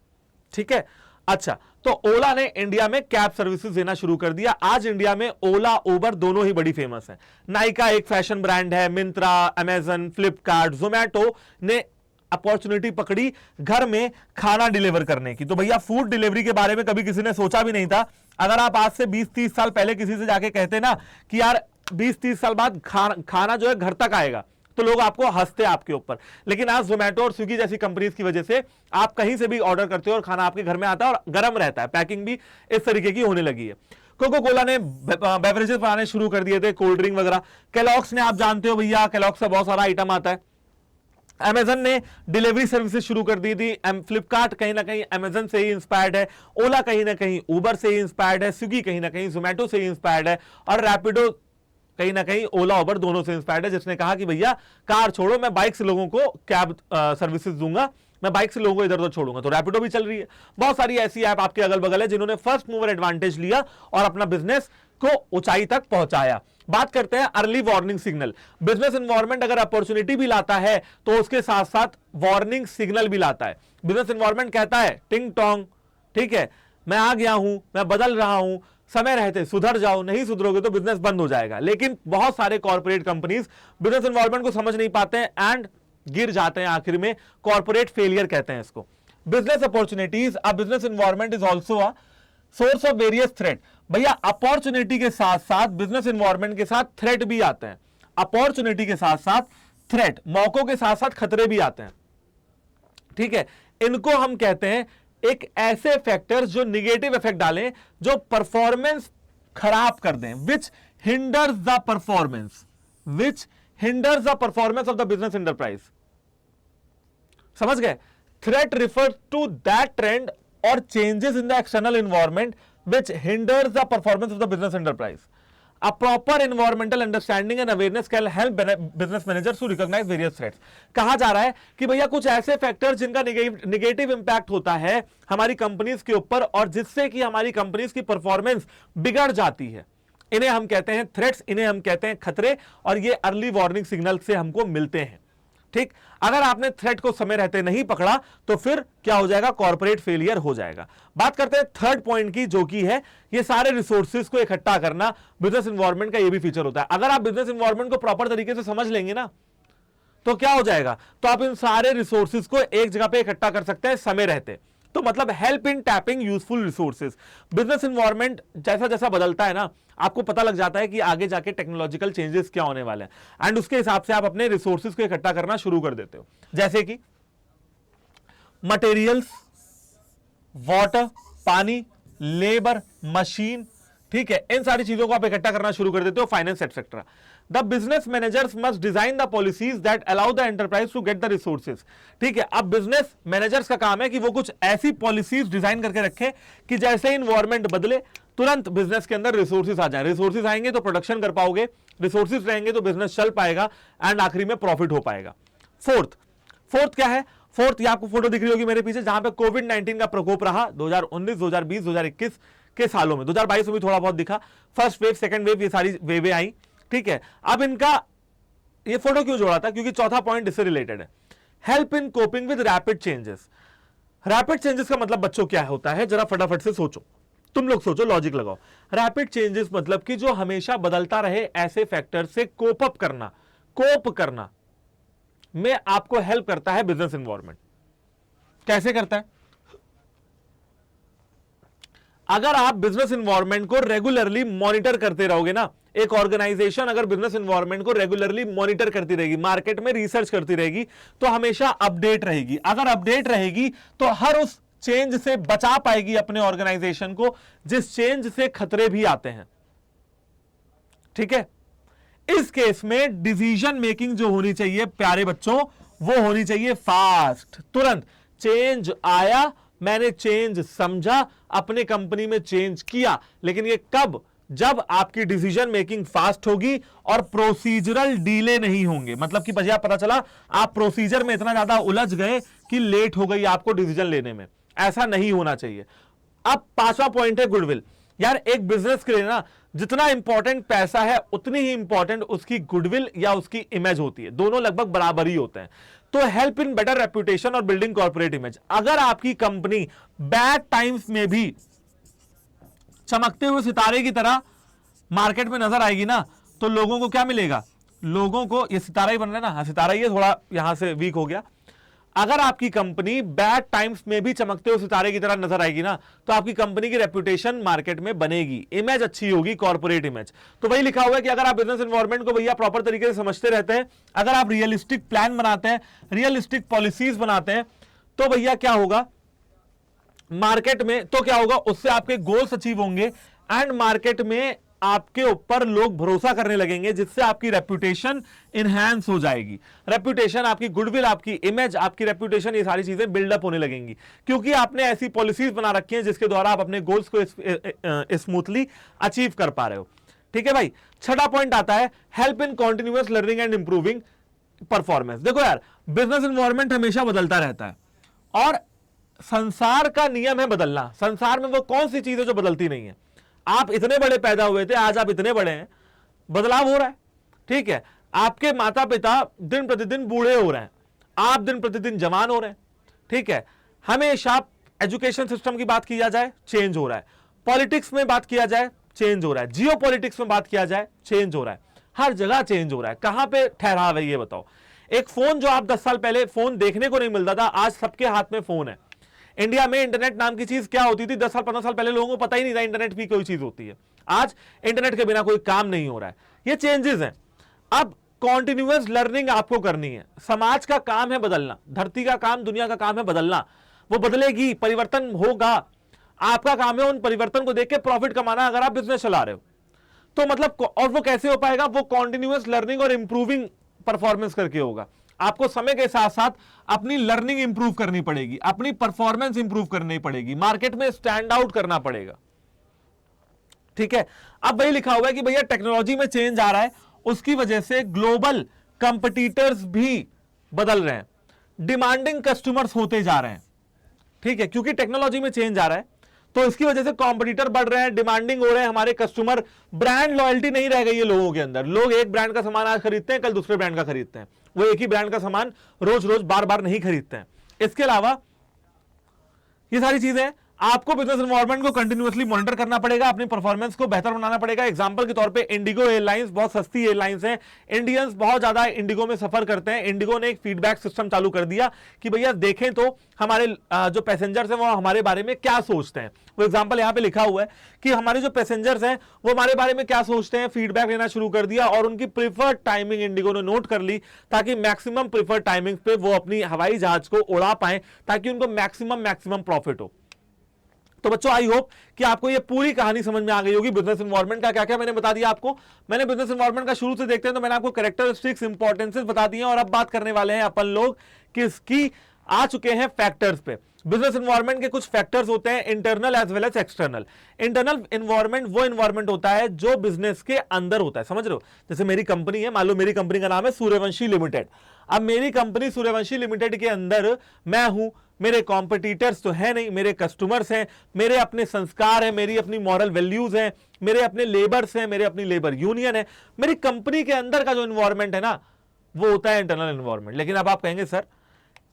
ठीक है। अच्छा, तो ओला ने इंडिया में कैब सर्विसेज देना शुरू कर दिया। आज इंडिया में ओला उबर दोनों ही बड़ी फेमस है। नाइका एक फैशन ब्रांड है, मिंत्रा, अमेजन, फ्लिपकार्ट, जोमैटो ने अपॉर्चुनिटी पकड़ी घर में खाना डिलीवर करने की। तो भैया फूड डिलीवरी के बारे में कभी किसी ने सोचा भी नहीं था। अगर आप आज से 20-30 साल पहले किसी से जाके कहते ना कि यार 20-30 साल बाद खाना जो है घर तक आएगा, तो लोग आपको हंसते आपके ऊपर। लेकिन आज जोमेटो और स्विगी जैसी कंपनीज की वजह से आप कहीं से भी ऑर्डर करते हो और खाना आपके घर में आता है और गर्म रहता है। पैकिंग भी इस तरीके की होने लगी है। कोको कोला ने बेवरेजेस बनाने शुरू कर दिए थे, कोल्ड ड्रिंक वगैरह। केलॉग्स ने, आप जानते हो भैया, केलॉग्स का बहुत सारा आइटम आता है। अमेजन ने डिलीवरी सर्विसेज शुरू कर दी थी। फ्लिपकार्ट कहीं ना कहीं अमेजन से ही इंस्पायर्ड है, ओला कहीं ना कहीं उबर से ही इंस्पायर्ड है, स्विगी कहीं ना कहीं जोमेटो से ही इंस्पायर्ड है, और रैपिडो कहीं ना कहीं ओला उबर दोनों से इंस्पायर्ड है, जिसने कहा कि भैया कार छोड़ो, मैं बाइक से लोगों को कैब सर्विसेज दूंगा, मैं बाइक से लोगों को इधर उधर छोड़ूंगा। तो रैपिडो भी चल रही है। बहुत सारी ऐसी ऐप आपके अगल बगल है जिन्होंने फर्स्ट मूवर एडवांटेज लिया और अपना बिजनेस को ऊंचाई तक पहुंचाया। बात करते हैं early warning signal. Business environment अगर अपॉर्चुनिटी भी लाता है तो उसके साथ साथ वार्निंग सिग्नल भी लाता है। बिजनेस एनवायरनमेंट कहता है टिंग टोंग, ठीक है, मैं आ गया हूं, मैं बदल रहा हूं, समय रहते सुधर जाओ, नहीं सुधरोगे तो बिजनेस बंद हो जाएगा। लेकिन बहुत सारे कॉर्पोरेट कंपनीज बिजनेस एनवायरनमेंट को समझ नहीं पाते हैं एंड गिर जाते हैं। आखिर में कॉर्पोरेट फेलियर कहते हैं इसको। Business opportunities, a business environment is also a source of various threat. भैया अपॉर्चुनिटी के साथ साथ बिजनेस एनवायरनमेंट के साथ थ्रेट भी आते हैं। अपॉर्चुनिटी के साथ साथ थ्रेट, मौकों के साथ साथ खतरे भी आते हैं, ठीक है। इनको हम कहते हैं एक ऐसे फैक्टर्स जो निगेटिव इफेक्ट डालें, जो परफॉर्मेंस खराब कर दें, which hinders the performance, which hinders the performance of the business enterprise. समझ गए? Threat refers to that trend और changes in the external environment which hinders the performance of the business enterprise. A proper environmental understanding and awareness can help business managers to recognize various threats. कहा जा रहा है कि भैया कुछ ऐसे फैक्टर्स जिनका निगेटिव इंपैक्ट होता है हमारी कंपनीज के ऊपर और जिससे कि हमारी कंपनीज की परफॉर्मेंस बिगड़ जाती है, इन्हें हम कहते हैं थ्रेट्स, इन्हें हम कहते हैं खतरे, और ये अर्ली वार्निंग सिग्नल से हमको मिलते हैं, ठीक। अगर आपने थ्रेट को समय रहते नहीं पकड़ा तो फिर क्या हो जाएगा? कॉर्पोरेट फेलियर हो जाएगा। बात करते हैं थर्ड पॉइंट की, जो कि है ये सारे रिसोर्सेज को इकट्ठा करना। बिजनेस एनवायरनमेंट का ये भी फीचर होता है। अगर आप बिजनेस एनवायरनमेंट को प्रॉपर तरीके से समझ लेंगे ना, तो क्या हो जाएगा? तो आप इन सारे रिसोर्सेज को एक जगह पे इकट्ठा कर सकते हैं समय रहते। तो मतलब help in tapping useful resources. Business environment जैसा जैसा बदलता है ना, आपको पता लग जाता है कि आगे जाके टेक्नोलॉजिकल चेंजेस क्या होने वाले हैं, एंड उसके हिसाब से आप अपने रिसोर्सेज को इकट्ठा करना शुरू कर देते हो। जैसे कि मटेरियल्स, वाटर, पानी, लेबर, मशीन, ठीक है, इन सारी चीजों को आप इकट्ठा करना शुरू कर देते हो, finance etcetera. The business managers must design the policies that allow the enterprise to get the resources, ठीक है। अब बिजनेस मैनेजर्स का काम है कि वो कुछ ऐसी पॉलिसीज डिजाइन करके रखें कि जैसे इन्वायरमेंट बदले तुरंत बिजनेस के अंदर रिसोर्सेज आ जाए। रिसोर्सेज आएंगे तो प्रोडक्शन कर पाओगे, रिसोर्सेज रहेंगे तो बिजनेस चल पाएगा एंड आखिरी में प्रॉफिट हो पाएगा। फोर्थ क्या है? फोर्थ, ये आपको फोटो दिख रही होगी मेरे पीछे, जहां पे कोविड-19 का प्रकोप रहा 2019, 2020, 2021 के सालों में। 2022 में भी थोड़ा बहुत दिखा, फर्स्ट वेव, सेकंड वेव, ये सारी वेवें आई, ठीक है। अब इनका ये फोटो क्यों जोड़ा था? क्योंकि चौथा पॉइंट इससे रिलेटेड है, help in coping with rapid changes. Rapid changes का मतलब बच्चों क्या होता है? जरा फटाफट से सोचो, तुम लोग सोचो, लॉजिक लगाओ। रैपिड चेंजेस मतलब कि जो हमेशा बदलता रहे ऐसे फैक्टर से कोप करना में आपको हेल्प करता है बिजनेस एनवायरनमेंट। कैसे करता है? अगर आप बिजनेस एनवायरनमेंट को रेगुलरली मॉनिटर करते रहोगे ना, एक ऑर्गेनाइजेशन अगर बिजनेस एनवायरनमेंट को रेगुलरली मॉनिटर करती रहेगी, मार्केट में रिसर्च करती रहेगी, तो हमेशा अपडेट रहेगी। अगर अपडेट रहेगी तो हर उस चेंज से बचा पाएगी अपने ऑर्गेनाइजेशन को जिस चेंज से खतरे भी आते हैं, ठीक है। इस केस में डिसीजन मेकिंग जो होनी चाहिए प्यारे बच्चों, वो होनी चाहिए फास्ट, तुरंत। चेंज आया, मैंने चेंज समझा, अपने कंपनी में चेंज किया, लेकिन ये कब? जब आपकी डिसीजन मेकिंग फास्ट होगी और प्रोसीजरल डीले नहीं होंगे। मतलब कि भैया पता चला आप प्रोसीजर में इतना ज्यादा उलझ गए कि लेट हो गई आपको डिसीजन लेने में, ऐसा नहीं होना चाहिए। अब पांचवा पॉइंट है गुडविल। यार एक बिजनेस के लिए ना जितना इंपॉर्टेंट पैसा है उतनी ही इंपॉर्टेंट उसकी गुडविल या उसकी इमेज होती है, दोनों लगभग बराबर ही होते हैं। तो हेल्प इन बेटर रेप्यूटेशन और बिल्डिंग कॉर्पोरेट इमेज। अगर आपकी कंपनी बैड टाइम्स में भी चमकते हुए सितारे की तरह मार्केट में नजर आएगी ना, तो लोगों को क्या मिलेगा? लोगों को, ये सितारा ही बन रहा है ना, हाँ सितारा ही है, थोड़ा यहां से वीक हो गया। अगर आपकी कंपनी बैड टाइम्स में भी चमकते हुए सितारे की तरह नजर आएगी ना, तो आपकी कंपनी की रेपुटेशन मार्केट में बनेगी, इमेज अच्छी होगी, कॉर्पोरेट इमेज। तो वही लिखा हुआ है कि अगर आप बिजनेस एनवायरनमेंट को भैया प्रॉपर तरीके से समझते रहते हैं, अगर आप रियलिस्टिक प्लान बनाते हैं, रियलिस्टिक पॉलिसीज बनाते हैं, तो भैया क्या होगा मार्केट में, तो क्या होगा उससे आपके गोल्स अचीव होंगे एंड मार्केट में आपके ऊपर लोग भरोसा करने लगेंगे, जिससे आपकी रेपुटेशन इनहैंस हो जाएगी। रेपुटेशन, आपकी गुडविल, आपकी इमेज, आपकी रेपुटेशन, ये सारी चीजें बिल्डअप होने लगेंगी, क्योंकि आपने ऐसी पॉलिसीज बना रखी हैं जिसके द्वारा आप अपने गोल्स को स्मूथली अचीव कर पा रहे हो। ठीक है भाई। छठा पॉइंट आता है help in continuous learning and improving performance. देखो यार, बिजनेस एनवायरनमेंट हमेशा बदलता रहता है और संसार का नियम है बदलना। संसार में वो कौन सी चीज है जो बदलती नहीं है। आप इतने बड़े पैदा हुए थे, आज आप इतने बड़े हैं, बदलाव हो रहा है। ठीक है, आपके माता पिता दिन प्रतिदिन बूढ़े हो रहे हैं, आप दिन प्रतिदिन जवान हो रहे हैं। ठीक है, हमेशा एजुकेशन सिस्टम की बात किया जाए, चेंज हो रहा है। पॉलिटिक्स में बात किया जाए, चेंज हो रहा है। जियो पॉलिटिक्स में बात किया जाए, चेंज हो रहा है। हर जगह चेंज हो रहा है। कहां पे ठहराव है ये बताओ। एक फोन जो आप 10 साल पहले फोन देखने को नहीं मिलता था, आज सबके हाथ में फोन है। इंडिया में इंटरनेट नाम की चीज क्या होती थी 10 साल 15 साल पहले लोगों को पता ही नहीं था इंटरनेट भी कोई चीज होती है। आज इंटरनेट के बिना कोई काम नहीं हो रहा है। ये चेंजेस हैं। अब कॉन्टिन्यूअस लर्निंग आपको करनी है। समाज का काम है बदलना, धरती का काम, दुनिया का काम है बदलना। वो बदलेगी, परिवर्तन होगा। आपका काम है उन परिवर्तन को देख के प्रॉफिट कमाना अगर आप बिजनेस चला रहे हो तो। मतलब, और वो कैसे हो पाएगा, वो कॉन्टिन्यूअस लर्निंग और इंप्रूविंग परफॉर्मेंस करके होगा। आपको समय के साथ साथ अपनी लर्निंग इंप्रूव करनी पड़ेगी, अपनी परफॉर्मेंस इंप्रूव करनी पड़ेगी, मार्केट में स्टैंड आउट करना पड़ेगा। ठीक है, अब वही लिखा हुआ है कि भैया टेक्नोलॉजी में चेंज आ रहा है, उसकी वजह से ग्लोबल कंपटीटर्स भी बदल रहे हैं, डिमांडिंग कस्टमर्स होते जा रहे हैं। ठीक है, क्योंकि टेक्नोलॉजी में चेंज आ रहा है तो इसकी वजह से कॉम्पिटिटर बढ़ रहे हैं, डिमांडिंग हो रहे हैं हमारे कस्टमर। ब्रांड लॉयल्टी नहीं रह गई है लोगों के अंदर। लोग एक ब्रांड का सामान आज खरीदते हैं, कल दूसरे ब्रांड का खरीदते हैं। वो एक ही ब्रांड का सामान रोज रोज बार बार नहीं खरीदते हैं। इसके अलावा ये सारी चीजें आपको बिजनेस एनवायरनमेंट को कंटिन्यूअसली मॉनिटर करना पड़ेगा, अपनी परफॉर्मेंस को बेहतर बनाना पड़ेगा। एग्जांपल के तौर पे इंडिगो एयरलाइंस बहुत सस्ती एयरलाइंस है, इंडियंस बहुत ज्यादा इंडिगो में सफर करते हैं। इंडिगो ने एक फीडबैक सिस्टम चालू कर दिया कि भैया देखें तो हमारे जो पैसेंजर्स हैं वो हमारे बारे में क्या सोचते हैं। वो एग्जाम्पल यहाँ पे लिखा हुआ है कि हमारे जो पैसेंजर्स हैं वो हमारे बारे में क्या सोचते हैं, फीडबैक लेना शुरू कर दिया और उनकी प्रीफर्ड टाइमिंग इंडिगो ने नोट कर ली, ताकि मैक्सिमम प्रीफर्ड टाइमिंग पे वो अपनी हवाई जहाज को उड़ा पाए, ताकि उनको मैक्सिमम प्रॉफिट हो। तो बच्चों, आई होप कि आपको ये पूरी कहानी समझ में आ गई होगी। बिजनेस एनवायरनमेंट का क्या क्या मैंने बता दिया आपको। मैंने बिजनेस एनवायरनमेंट का शुरू से देखते हैं तो मैंने आपको कैरेक्टरिस्टिक्स, इंपॉर्टेंसेस बता दिए और अब बात करने वाले हैं अपन लोग किसकी, आ चुके हैं फैक्टर्स पे। बिजनेस एनवायरनमेंट के कुछ फैक्टर्स होते हैं, internal as well as external. Internal environment वो एनवायरनमेंट होता है जो बिजनेस के अंदर होता है, समझ रहे हो। जैसे मेरी कंपनी है, मान लो मेरी कंपनी का नाम है सूर्यवंशी लिमिटेड। अब मेरी कंपनी सूर्यवंशी लिमिटेड के अंदर मैं हूं, मेरे कॉम्पिटिटर्स तो है नहीं, मेरे कस्टमर्स हैं, मेरे अपने संस्कार हैं, मेरी अपनी मॉरल वैल्यूज हैं, मेरे अपने लेबर्स हैं, मेरे अपनी लेबर यूनियन है। मेरी कंपनी के अंदर का जो एनवायरनमेंट है ना, वो होता है इंटरनल एनवायरनमेंट। लेकिन अब आप कहेंगे सर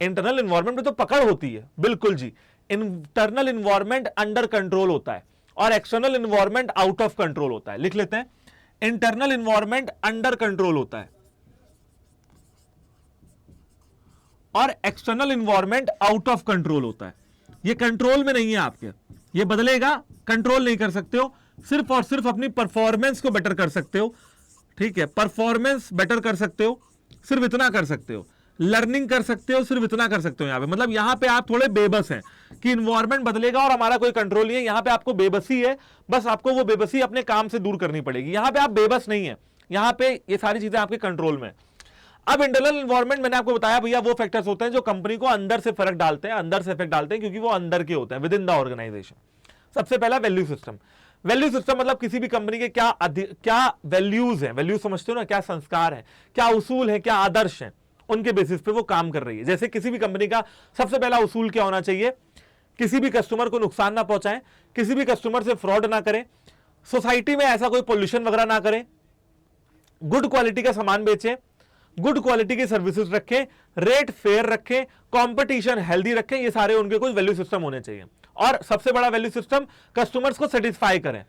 इंटरनल एनवायरनमेंट में तो पकड़ होती है। बिल्कुल जी, इंटरनल एनवायरनमेंट अंडर कंट्रोल होता है और external environment out of control होता है। लिख लेते हैं, इंटरनल एनवायरनमेंट अंडर कंट्रोल होता है और external environment out of control होता है। ये कंट्रोल में नहीं है आपके, ये बदलेगा, कंट्रोल नहीं कर सकते हो, सिर्फ और सिर्फ अपनी परफॉर्मेंस को बेटर कर सकते हो। ठीक है, परफॉर्मेंस बेटर कर सकते हो, सिर्फ इतना कर सकते हो। लर्निंग कर सकते हो, सिर्फ इतना कर सकते हो। यहां पे मतलब यहां पे आप थोड़े बेबस हैं कि इन्वायरमेंट बदलेगा और हमारा कोई कंट्रोल नहीं है। यहां पे आपको बेबसी है, बस आपको वो बेबसी अपने काम से दूर करनी पड़ेगी। यहां पे आप बेबस नहीं है, यहां पे ये सारी चीजें आपके कंट्रोल में। अब इंटरनल एनवायरनमेंट मैंने आपको बताया भैया वो फैक्टर्स होते हैं जो कंपनी को अंदर से फर्क डालते हैं, अंदर से इफेक्ट डालते हैं, क्योंकि वो अंदर के होते हैं, विद इन द ऑर्गेनाइजेशन। सबसे पहला वैल्यू सिस्टम। वैल्यू सिस्टम मतलब किसी भी कंपनी के क्या वैल्यूज हैं, वैल्यू समझते हो ना, क्या संस्कार है, क्या उसूल है, क्या आदर्श है, उनके बेसिस पे वो काम कर रही है। जैसे किसी भी कंपनी का सबसे पहला उसूल क्या होना चाहिए, किसी भी कस्टमर को नुकसान ना पहुंचाएं, किसी भी कस्टमर से फ्रॉड ना करें, सोसाइटी में ऐसा कोई पोल्यूशन वगैरह ना करें, गुड क्वालिटी का सामान बेचें, गुड क्वालिटी की सर्विसेज रखें, रेट फेयर रखें, कंपटीशन हेल्दी रखें। ये सारे उनके कुछ वैल्यू सिस्टम होने चाहिए। और सबसे बड़ा वैल्यू सिस्टम, कस्टमर्स को सेटिस्फाई करें।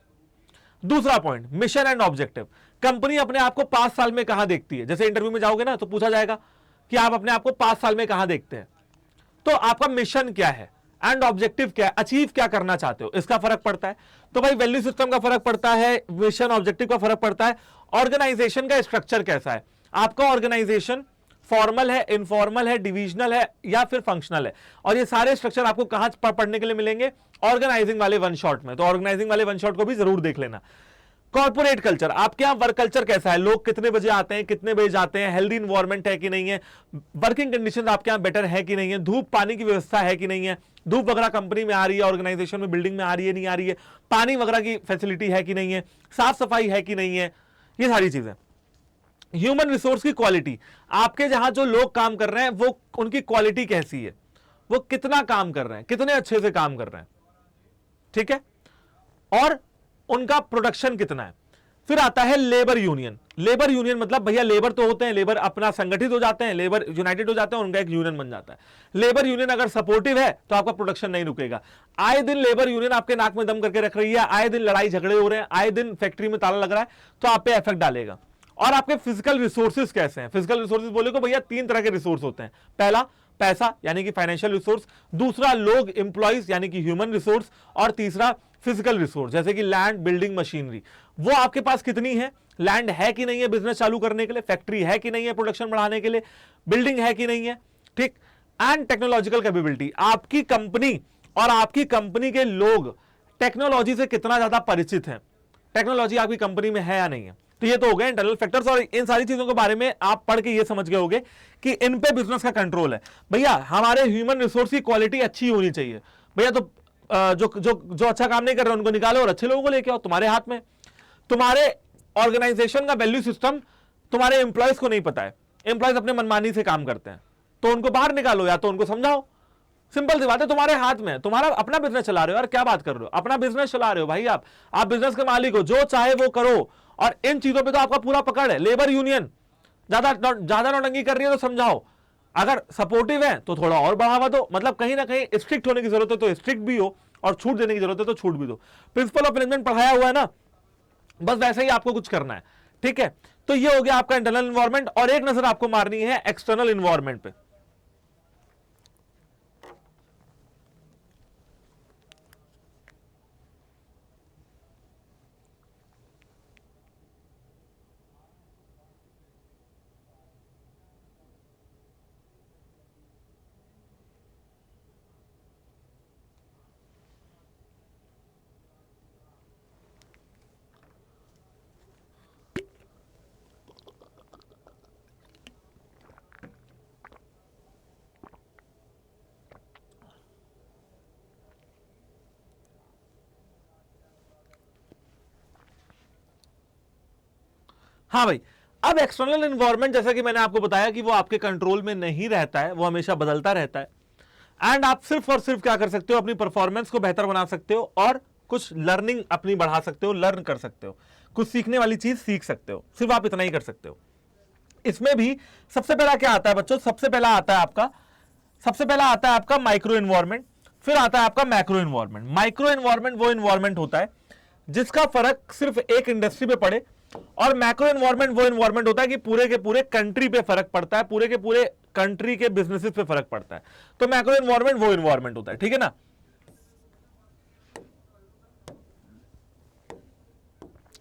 दूसरा point, mission and objective. Company अपने आप को 5 साल में कहां देखती है। जैसे इंटरव्यू में जाओगे ना तो पूछा जाएगा कि आप अपने आप को 5 साल में कहां देखते हैं। तो आपका मिशन क्या है, एंड ऑब्जेक्टिव क्या है, अचीव क्या करना चाहते हो, इसका फर्क पड़ता है। तो भाई वैल्यू सिस्टम का फर्क पड़ता है, मिशन ऑब्जेक्टिव का फर्क पड़ता है, ऑर्गेनाइजेशन का स्ट्रक्चर कैसा है, आपका ऑर्गेनाइजेशन फॉर्मल है, इनफॉर्मल है, डिविजनल है या फिर फंक्शनल है। और ये सारे स्ट्रक्चर आपको कहां पढ़ने के लिए मिलेंगे, ऑर्गेनाइजिंग वाले वन शॉट में। तो ऑर्गेनाइजिंग वाले वन शॉट को भी जरूर देख लेना। कॉर्पोरेट कल्चर, आपके यहाँ वर्क कल्चर कैसा है, लोग कितने बजे आते हैं, कितने बजे जाते हैं, हेल्दी इन्वायरमेंट है कि नहीं है, वर्किंग कंडीशंस आपके यहाँ बेटर है कि नहीं है, धूप पानी की व्यवस्था है कि नहीं है, धूप वगैरह कंपनी में आ रही है, ऑर्गेनाइजेशन में बिल्डिंग में आ रही है नहीं आ रही है, पानी वगैरह की फैसिलिटी है कि नहीं है, साफ सफाई है कि नहीं है, ये सारी चीजें। ह्यूमन रिसोर्स की क्वालिटी, आपके जहां जो लोग काम कर रहे हैं वो उनकी क्वालिटी कैसी है, वो कितना काम कर रहे हैं, कितने अच्छे से काम कर रहे हैं, ठीक है, और उनका प्रोडक्शन कितना है। फिर आता है लेबर यूनियन। लेबर यूनियन मतलब भैया लेबर तो होते हैं, लेबर अपना संगठित हो जाते हैं, लेबर यूनाइटेड हो जाते हैं, उनका एक यूनियन बन जाता है। लेबर यूनियन अगर सपोर्टिव है तो आपका प्रोडक्शन नहीं रुकेगा। आए दिन लेबर यूनियन आपके नाक में दम करके रख रही है, आए दिन लड़ाई झगड़े हो रहे हैं, आए दिन फैक्ट्री में ताला लग रहा है, तो आप पे इफेक्ट डालेगा। और आपके फिजिकल रिसोर्सेज कैसे हैं, फिजिकल रिसोर्सेज बोले तो भैया 3 तरह के रिसोर्स होते हैं। पहला पैसा यानी कि फाइनेंशियल रिसोर्स, दूसरा लोग एम्प्लॉइज यानी कि ह्यूमन रिसोर्स, और तीसरा फिजिकल रिसोर्स जैसे कि लैंड, बिल्डिंग, मशीनरी। वो आपके पास कितनी है, लैंड है कि नहीं है बिजनेस चालू करने के लिए, फैक्ट्री है कि नहीं है प्रोडक्शन बढ़ाने के लिए, बिल्डिंग है कि नहीं है, ठीक, एंड टेक्नोलॉजिकल कैपेबिलिटी, आपकी कंपनी और आपकी कंपनी के लोग टेक्नोलॉजी से कितना ज्यादा परिचित हैं, टेक्नोलॉजी आपकी कंपनी में है या नहीं है। तो ये तो हो गए इंटरनल फैक्टर्स, और इन सारी चीजों के बारे में आप पढ़ के ये समझ गए होंगे कि इन पे बिजनेस का कंट्रोल है। भैया हमारे ह्यूमन रिसोर्स की क्वालिटी अच्छी होनी चाहिए। भैया तो जो जो जो अच्छा काम नहीं कर रहे उनको निकालो और अच्छे लोगों को लेके आओ, तुम्हारे हाथ में। तुम्हारे ऑर्गेनाइजेशन का वैल्यू सिस्टम तुम्हारे एम्प्लॉयज को नहीं पता है, एम्प्लॉयज अपने मनमानी से काम करते हैं, तो उनको बाहर निकालो या तो उनको समझाओ। सिंपल सी बात है, तुम्हारे हाथ में, तुम्हारा अपना बिजनेस चला रहे हो यार, क्या बात कर रहे हो, अपना बिजनेस चला रहे हो भाई, आप बिजनेस के मालिक हो, जो चाहे वो करो। और इन चीजों पे तो आपका पूरा पकड़ है। लेबर यूनियन ज्यादा नौटंकी कर रही है तो समझाओ, अगर सपोर्टिव है तो थोड़ा और बढ़ावा दो, मतलब कहीं ना कहीं स्ट्रिक्ट होने की जरूरत है तो स्ट्रिक्ट भी हो, और छूट देने की जरूरत है तो छूट भी दो। प्रिंसिपल ऑफ मैनेजमेंट पढ़ाया हुआ है ना, बस वैसे ही आपको कुछ करना है, ठीक है। तो ये हो गया आपका इंटरनल इन्वायरमेंट, और एक नजर आपको मारनी है एक्सटर्नल इन्वायरमेंट पे। हाँ भाई, अब एक्सटर्नल इन्वायरमेंट जैसा कि मैंने आपको बताया कि वो आपके कंट्रोल में नहीं रहता है, वो हमेशा बदलता रहता है। एंड आप सिर्फ और सिर्फ क्या कर सकते हो, अपनी परफॉर्मेंस को बेहतर बना सकते हो और कुछ लर्निंग अपनी बढ़ा सकते हो, लर्न कर सकते हो, कुछ सीखने वाली चीज सीख सकते हो, सिर्फ आप इतना ही कर सकते हो। इसमें भी सबसे पहला क्या आता है बच्चों, सबसे पहला आता है आपका माइक्रो इन्वायरमेंट, फिर आता है आपका मैक्रो इन्वायरमेंट। माइक्रो इन्वायरमेंट वो इन्वायरमेंट होता है जिसका फर्क सिर्फ एक इंडस्ट्री पे पड़े, और मैक्रो इन्वायरमेंट वो इन्वायरमेंट होता है कि पूरे के पूरे कंट्री पे फर्क पड़ता है, पूरे के पूरे कंट्री के बिजनेसेस पे फर्क पड़ता है। तो मैक्रो इन्वायरमेंट वो इन्वायरमेंट होता है, ठीक है ना।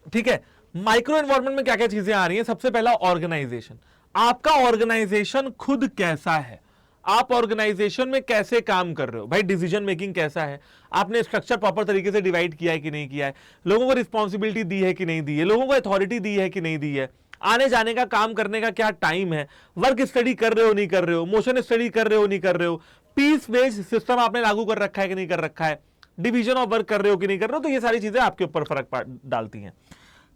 ठीक है, माइक्रो इन्वायरमेंट में क्या क्या चीजें आ रही हैं। सबसे पहला ऑर्गेनाइजेशन, आपका ऑर्गेनाइजेशन खुद कैसा है, आप ऑर्गेनाइजेशन में कैसे काम कर रहे हो भाई, डिसीजन मेकिंग कैसा है, आपने स्ट्रक्चर प्रॉपर तरीके से डिवाइड किया है कि नहीं किया है, लोगों को रिस्पॉन्सिबिलिटी दी है कि नहीं दी है, लोगों को अथॉरिटी दी है कि नहीं दी है, आने जाने का काम करने का क्या टाइम है, वर्क स्टडी कर रहे हो नहीं कर रहे हो, मोशन स्टडी कर रहे हो नहीं कर रहे हो, पीस बेस्ड सिस्टम आपने लागू कर रखा है कि नहीं कर रखा है, डिवीजन ऑफ वर्क कर रहे हो कि नहीं कर रहे हो। तो ये सारी चीजें आपके ऊपर फर्क डालती हैं।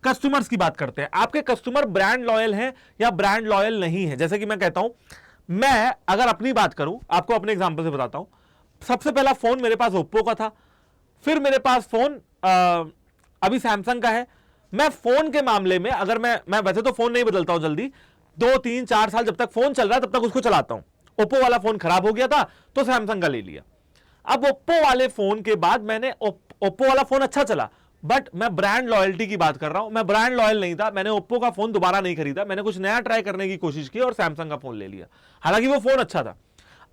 कस्टमर्स की बात करते हैं, आपके कस्टमर ब्रांड लॉयल हैं या ब्रांड लॉयल नहीं है। जैसे कि मैं कहता हूं, मैं अगर अपनी बात करूं, आपको अपने एग्जांपल से बताता हूं। सबसे पहला फोन मेरे पास ओप्पो का था, फिर मेरे पास फोन अभी सैमसंग का है। मैं फोन के मामले में अगर मैं वैसे तो फोन नहीं बदलता हूं जल्दी, 2 3 4 साल जब तक फोन चल रहा है तब तक उसको चलाता हूं। ओप्पो वाला फोन खराब हो गया था तो सैमसंग का ले लिया। अब ओप्पो वाले फोन के बाद मैंने ओप्पो वाला फोन अच्छा चला, बट मैं ब्रांड लॉयल्टी की बात कर रहा हूं, मैं ब्रांड लॉयल नहीं था, मैंने ओप्पो का फोन दोबारा नहीं खरीदा, मैंने कुछ नया ट्राई करने की कोशिश की और सैमसंग का फोन ले लिया, हालांकि वो फोन अच्छा था।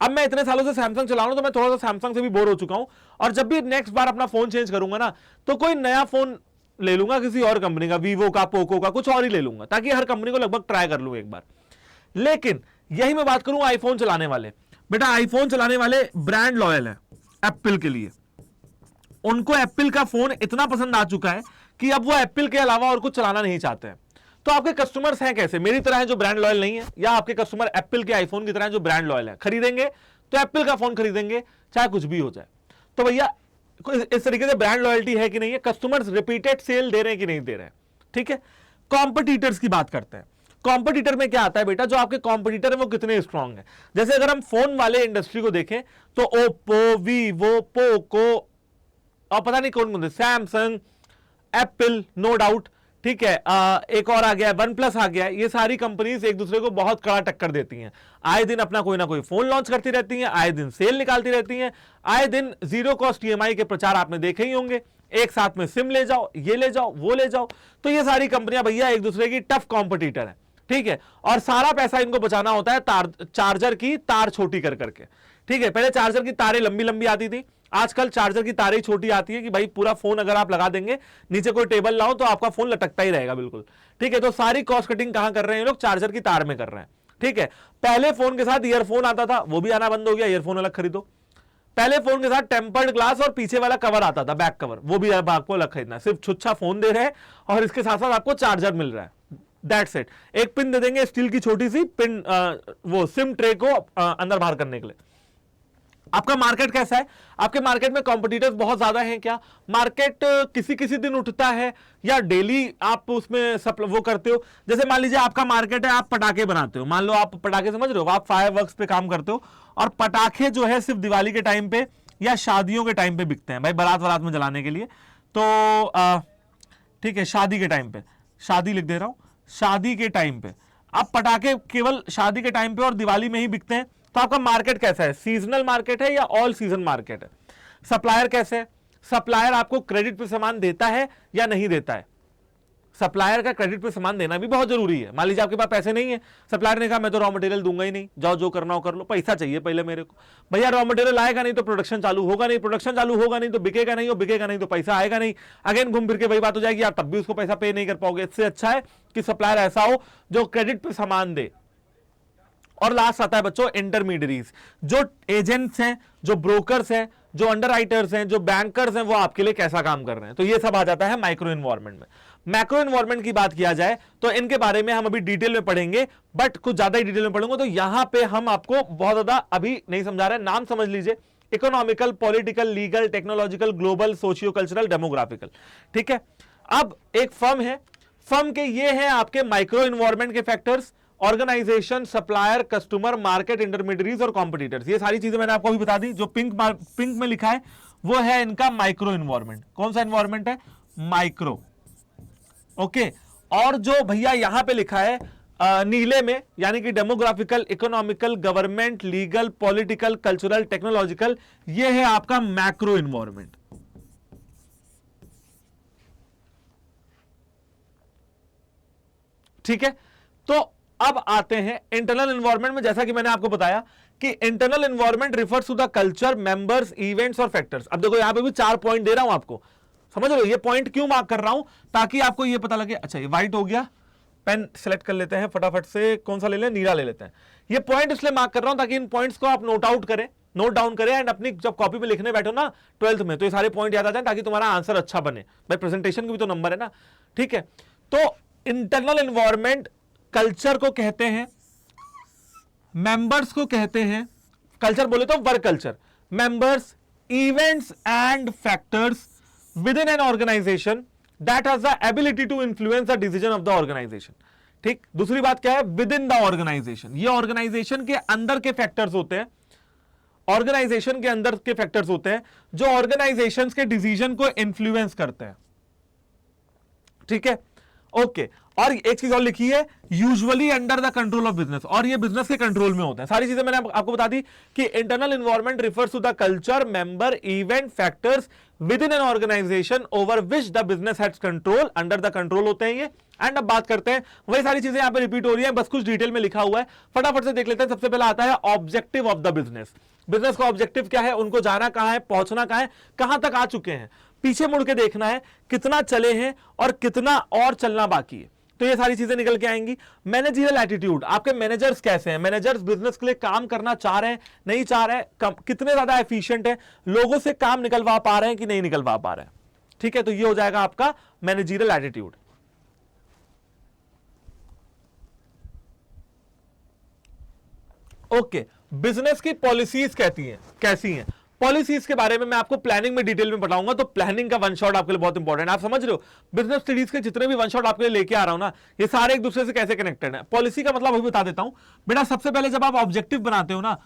अब मैं इतने सालों से सैमसंग चला रहा हूं तो मैं थोड़ा सा सैमसंग से भी बोर हो चुका हूं, और जब भी नेक्स्ट बार अपना फोन चेंज करूंगा ना तो कोई नया फोन ले लूंगा, किसी और कंपनी का, वीवो का, पोको का, कुछ और ही ले लूंगा, ताकि हर कंपनी को लगभग ट्राई कर लूं एक बार। लेकिन यही मैं बात करूं आईफोन चलाने वाले, बेटा आईफोन चलाने वाले ब्रांड लॉयल है एप्पल के लिए। उनको एप्पल का फोन इतना पसंद आ चुका है कि अब वो एप्पल के अलावा और कुछ चलाना नहीं चाहते हैं। तो आपके कस्टमर्स हैं कैसे, मेरी तरह है जो ब्रांड लॉयल नहीं है, या आपके कस्टमर एप्पल के आईफोन की तरह जो ब्रांड लॉयल है, खरीदेंगे तो एप्पल का फोन खरीदेंगे चाहे कुछ भी हो जाए। तो भैया इस तरीके से ब्रांड लॉयल्टी है कि नहीं है, कस्टमर्स रिपीटेड सेल दे रहे हैं कि नहीं दे रहे हैं। ठीक है, कॉम्पिटिटर्स की बात करते हैं। कॉम्पिटिटर में क्या आता है बेटा, जो आपके कॉम्पिटिटर है वो कितने स्ट्रांग है। जैसे अगर हम फोन वाले इंडस्ट्री को देखें तो ओप्पो, वीवो, पोको और पता नहीं कौन कौन, सैमसंग, एप्पल, नो डाउट, ठीक है, एक और आ गया वन प्लस आ गया। ये सारी कंपनीज एक दूसरे को बहुत कड़ा टक्कर देती हैं, आए दिन अपना कोई ना कोई फोन लॉन्च करती रहती हैं, आए दिन सेल निकालती रहती हैं, आए दिन जीरो कॉस्ट ईएमआई के प्रचार आपने देखे ही होंगे, एक साथ में सिम ले जाओ, ये ले जाओ, वो ले जाओ। तो ये सारी कंपनियां भैया एक दूसरे की टफ कॉम्पिटिटर है। ठीक है, और सारा पैसा इनको बचाना होता है चार्जर की तार छोटी कर करके। ठीक है, पहले चार्जर की तारें लंबी लंबी आती थी, आजकल चार्जर की तारें छोटी आती है कि भाई पूरा फोन अगर आप लगा देंगे, नीचे कोई टेबल लाओ तो आपका फोन लटकता ही रहेगा बिल्कुल। ठीक है, तो सारी कॉस्ट कटिंग कहां कर रहे हैं ये लोग, चार्जर की तार में कर रहे हैं। ठीक है, पहले फोन के साथ ईयरफोन आता था, वो भी आना बंद हो गया, ईयरफोन अलग खरीदो। पहले फोन के साथ टेम्पर्ड ग्लास और पीछे वाला कवर आता था, बैक कवर, वो भी अब आपको अलग खरीदना है। सिर्फ छुच्छा फोन दे रहे हैं और इसके साथ साथ आपको चार्जर मिल रहा है, दैट्स इट। एक पिन दे देंगे स्टील की छोटी सी पिन, वो सिम ट्रे को अंदर बाहर करने के लिए। आपका मार्केट कैसा है, आपके मार्केट में कॉम्पिटिटर्स बहुत ज्यादा हैं क्या, मार्केट किसी किसी दिन उठता है या डेली आप उसमें वो करते हो। जैसे मान लीजिए आपका मार्केट है, आप पटाखे बनाते हो, मान लो आप पटाखे समझ रहे हो, आप फायरवर्क्स पे काम करते हो, और पटाखे जो है सिर्फ दिवाली के टाइम पे या शादियों के टाइम पे बिकते हैं, भाई बारात वारात में जलाने के लिए। तो ठीक है, शादी के टाइम पे, शादी लिख दे रहा हूं, शादी के टाइम पे अब पटाखे केवल शादी के टाइम पे और दिवाली में ही बिकते हैं। तो आपका मार्केट कैसा है, सीजनल मार्केट है या ऑल सीजन मार्केट है। सप्लायर कैसे है, सप्लायर आपको क्रेडिट पे सामान देता है या नहीं देता है। सप्लायर का क्रेडिट पे सामान देना भी बहुत जरूरी है। मान लीजिए आपके पास पैसे नहीं है, सप्लायर ने कहा मैं तो रॉ मटेरियल दूंगा ही नहीं, जाओ जो करना हो कर लो, पैसा चाहिए पहले मेरे को। भैया रॉ मटेरियल आएगा नहीं तो प्रोडक्शन चालू होगा नहीं, प्रोडक्शन चालू होगा नहीं तो बिकेगा नहीं, और बिकेगा नहीं तो पैसा आएगा नहीं। अगेन घूम फिर के वही बात हो जाएगी, आप तब भी उसको पैसा पे नहीं कर पाओगे। इससे अच्छा है कि सप्लायर ऐसा हो जो क्रेडिट पे सामान दे। और लास्ट आता है बच्चों इंटरमीडियरीज, जो एजेंट्स हैं, जो ब्रोकर्स हैं, जो अंडरराइटर्स हैं, जो बैंकर्स हैं, वो आपके लिए कैसा काम कर रहे हैं। तो ये सब आ जाता है माइक्रो एनवायरनमेंट में। मैक्रो एनवायरनमेंट की बात किया जाए तो इनके बारे में हम अभी डिटेल में पढ़ेंगे, बट कुछ ज्यादा ही डिटेल में पढ़ूंगा। तो यहां पे हम आपको बहुत ज्यादा अभी नहीं समझा रहे, नाम समझ लीजिए, economical, political, legal, technological, global, socio cultural, demographical. ठीक है, अब एक फर्म है, फर्म के ये है आपके माइक्रो एनवायरनमेंट के factors, organization, supplier, customer, market, intermediaries और कॉम्पिटिटर्स। ये सारी चीजें मैंने आपको अभी बता दी। जो पिंक में लिखा है वो है इनका माइक्रो एनवायरनमेंट। कौन सा एनवायरनमेंट है, माइक्रो। ओके, और जो भैया यहां पे लिखा है नीले में, यानी कि demographical, economical, government, legal, political, cultural, technological, ये है आपका मैक्रो एनवायरनमेंट। ठीक है, तो अब आते हैं इंटरनल एनवायरनमेंट में। जैसा कि मैंने आपको बताया कि internal environment refers to the culture, members, events और फैक्टर्स। अब देखो यहां पे भी 4 पॉइंट दे रहा हूं आपको, समझ लो ये पॉइंट क्यों मार्क कर रहा हूं, ताकि आपको ये पता लगे। अच्छा ये व्हाइट हो गया, पेन सेलेक्ट कर लेते हैं फटाफट से, कौन सा ले लें, नीला ले लेते हैं। ये पॉइंट इसलिए मार्क कर रहा हूं ताकि इन पॉइंट्स को आप नोट आउट करें, नोट डाउन करें, एंड अपनी जब कॉपी पे लिखने बैठो ना 12th में, तो ये सारे पॉइंट याद आ जाए ताकि तुम्हारा आंसर अच्छा बने। भाई प्रेजेंटेशन का भी तो नंबर है ना। ठीक है, तो इंटरनल एनवायरनमेंट कल्चर को कहते हैं, मेंबर्स को कहते हैं, कल्चर बोले तो work culture, members, events and factors within an organization that has the ability to influence the decision of the organization. ठीक, दूसरी बात क्या है, विद इन द ऑर्गेनाइजेशन, ये ऑर्गेनाइजेशन के अंदर के फैक्टर्स होते हैं, ऑर्गेनाइजेशन के अंदर के फैक्टर्स होते हैं जो ऑर्गेनाइजेशंस के डिसीजन को इन्फ्लुएंस करते हैं। ठीक है, ओके, और एक चीज और लिखी है, usually under the control of business, और ये बिजनेस के कंट्रोल में होते हैं। सारी चीजें मैंने आपको बता दी कि internal environment refers to the culture, member, event, factors within an organization over which the business has control, under the control होते हैं ये। एंड अब बात करते हैं, वही सारी चीजें यहां पे रिपीट हो रही है, बस कुछ डिटेल में लिखा हुआ है, फटाफट से देख लेते हैं। सबसे पहला आता है objective of the business. Business का ऑब्जेक्टिव क्या है, उनको जाना कहां है, पहुंचना कहां है, कहां तक आ चुके हैं, पीछे मुड़ के देखना है कितना चले हैं और कितना और चलना बाकी है। तो ये सारी चीजें निकल के आएंगी। मैनेजरियल एटीट्यूड, आपके मैनेजर्स कैसे हैं, मैनेजर्स बिजनेस के लिए काम करना चाह रहे हैं, नहीं चाह रहे हैं, कितने ज्यादा एफिशिएंट है, लोगों से काम निकलवा पा रहे हैं कि नहीं निकलवा पा रहे हैं। ठीक है, तो ये हो जाएगा आपका मैनेजरियल एटीट्यूड। ओके, बिजनेस की पॉलिसीज कहती हैं कैसी हैं, पॉलिसीज के बारे में मैं आपको प्लानिंग में डिटेल में बताऊंगा। तो प्लानिंग का वन शॉट आपके लिए बहुत इंपॉर्टेंट है, आप समझ रहे हो। बिजनेस स्टडीज के जितने भी वन शॉट आपके लिए लेके आ रहा हूं ना, ये सारे एक दूसरे से कैसे कनेक्टेड है। पॉलिसी का मतलब अभी बता देता हूं बेटा। सबसे पहले जब आप ऑब्जेक्टिव बनाते हो ना,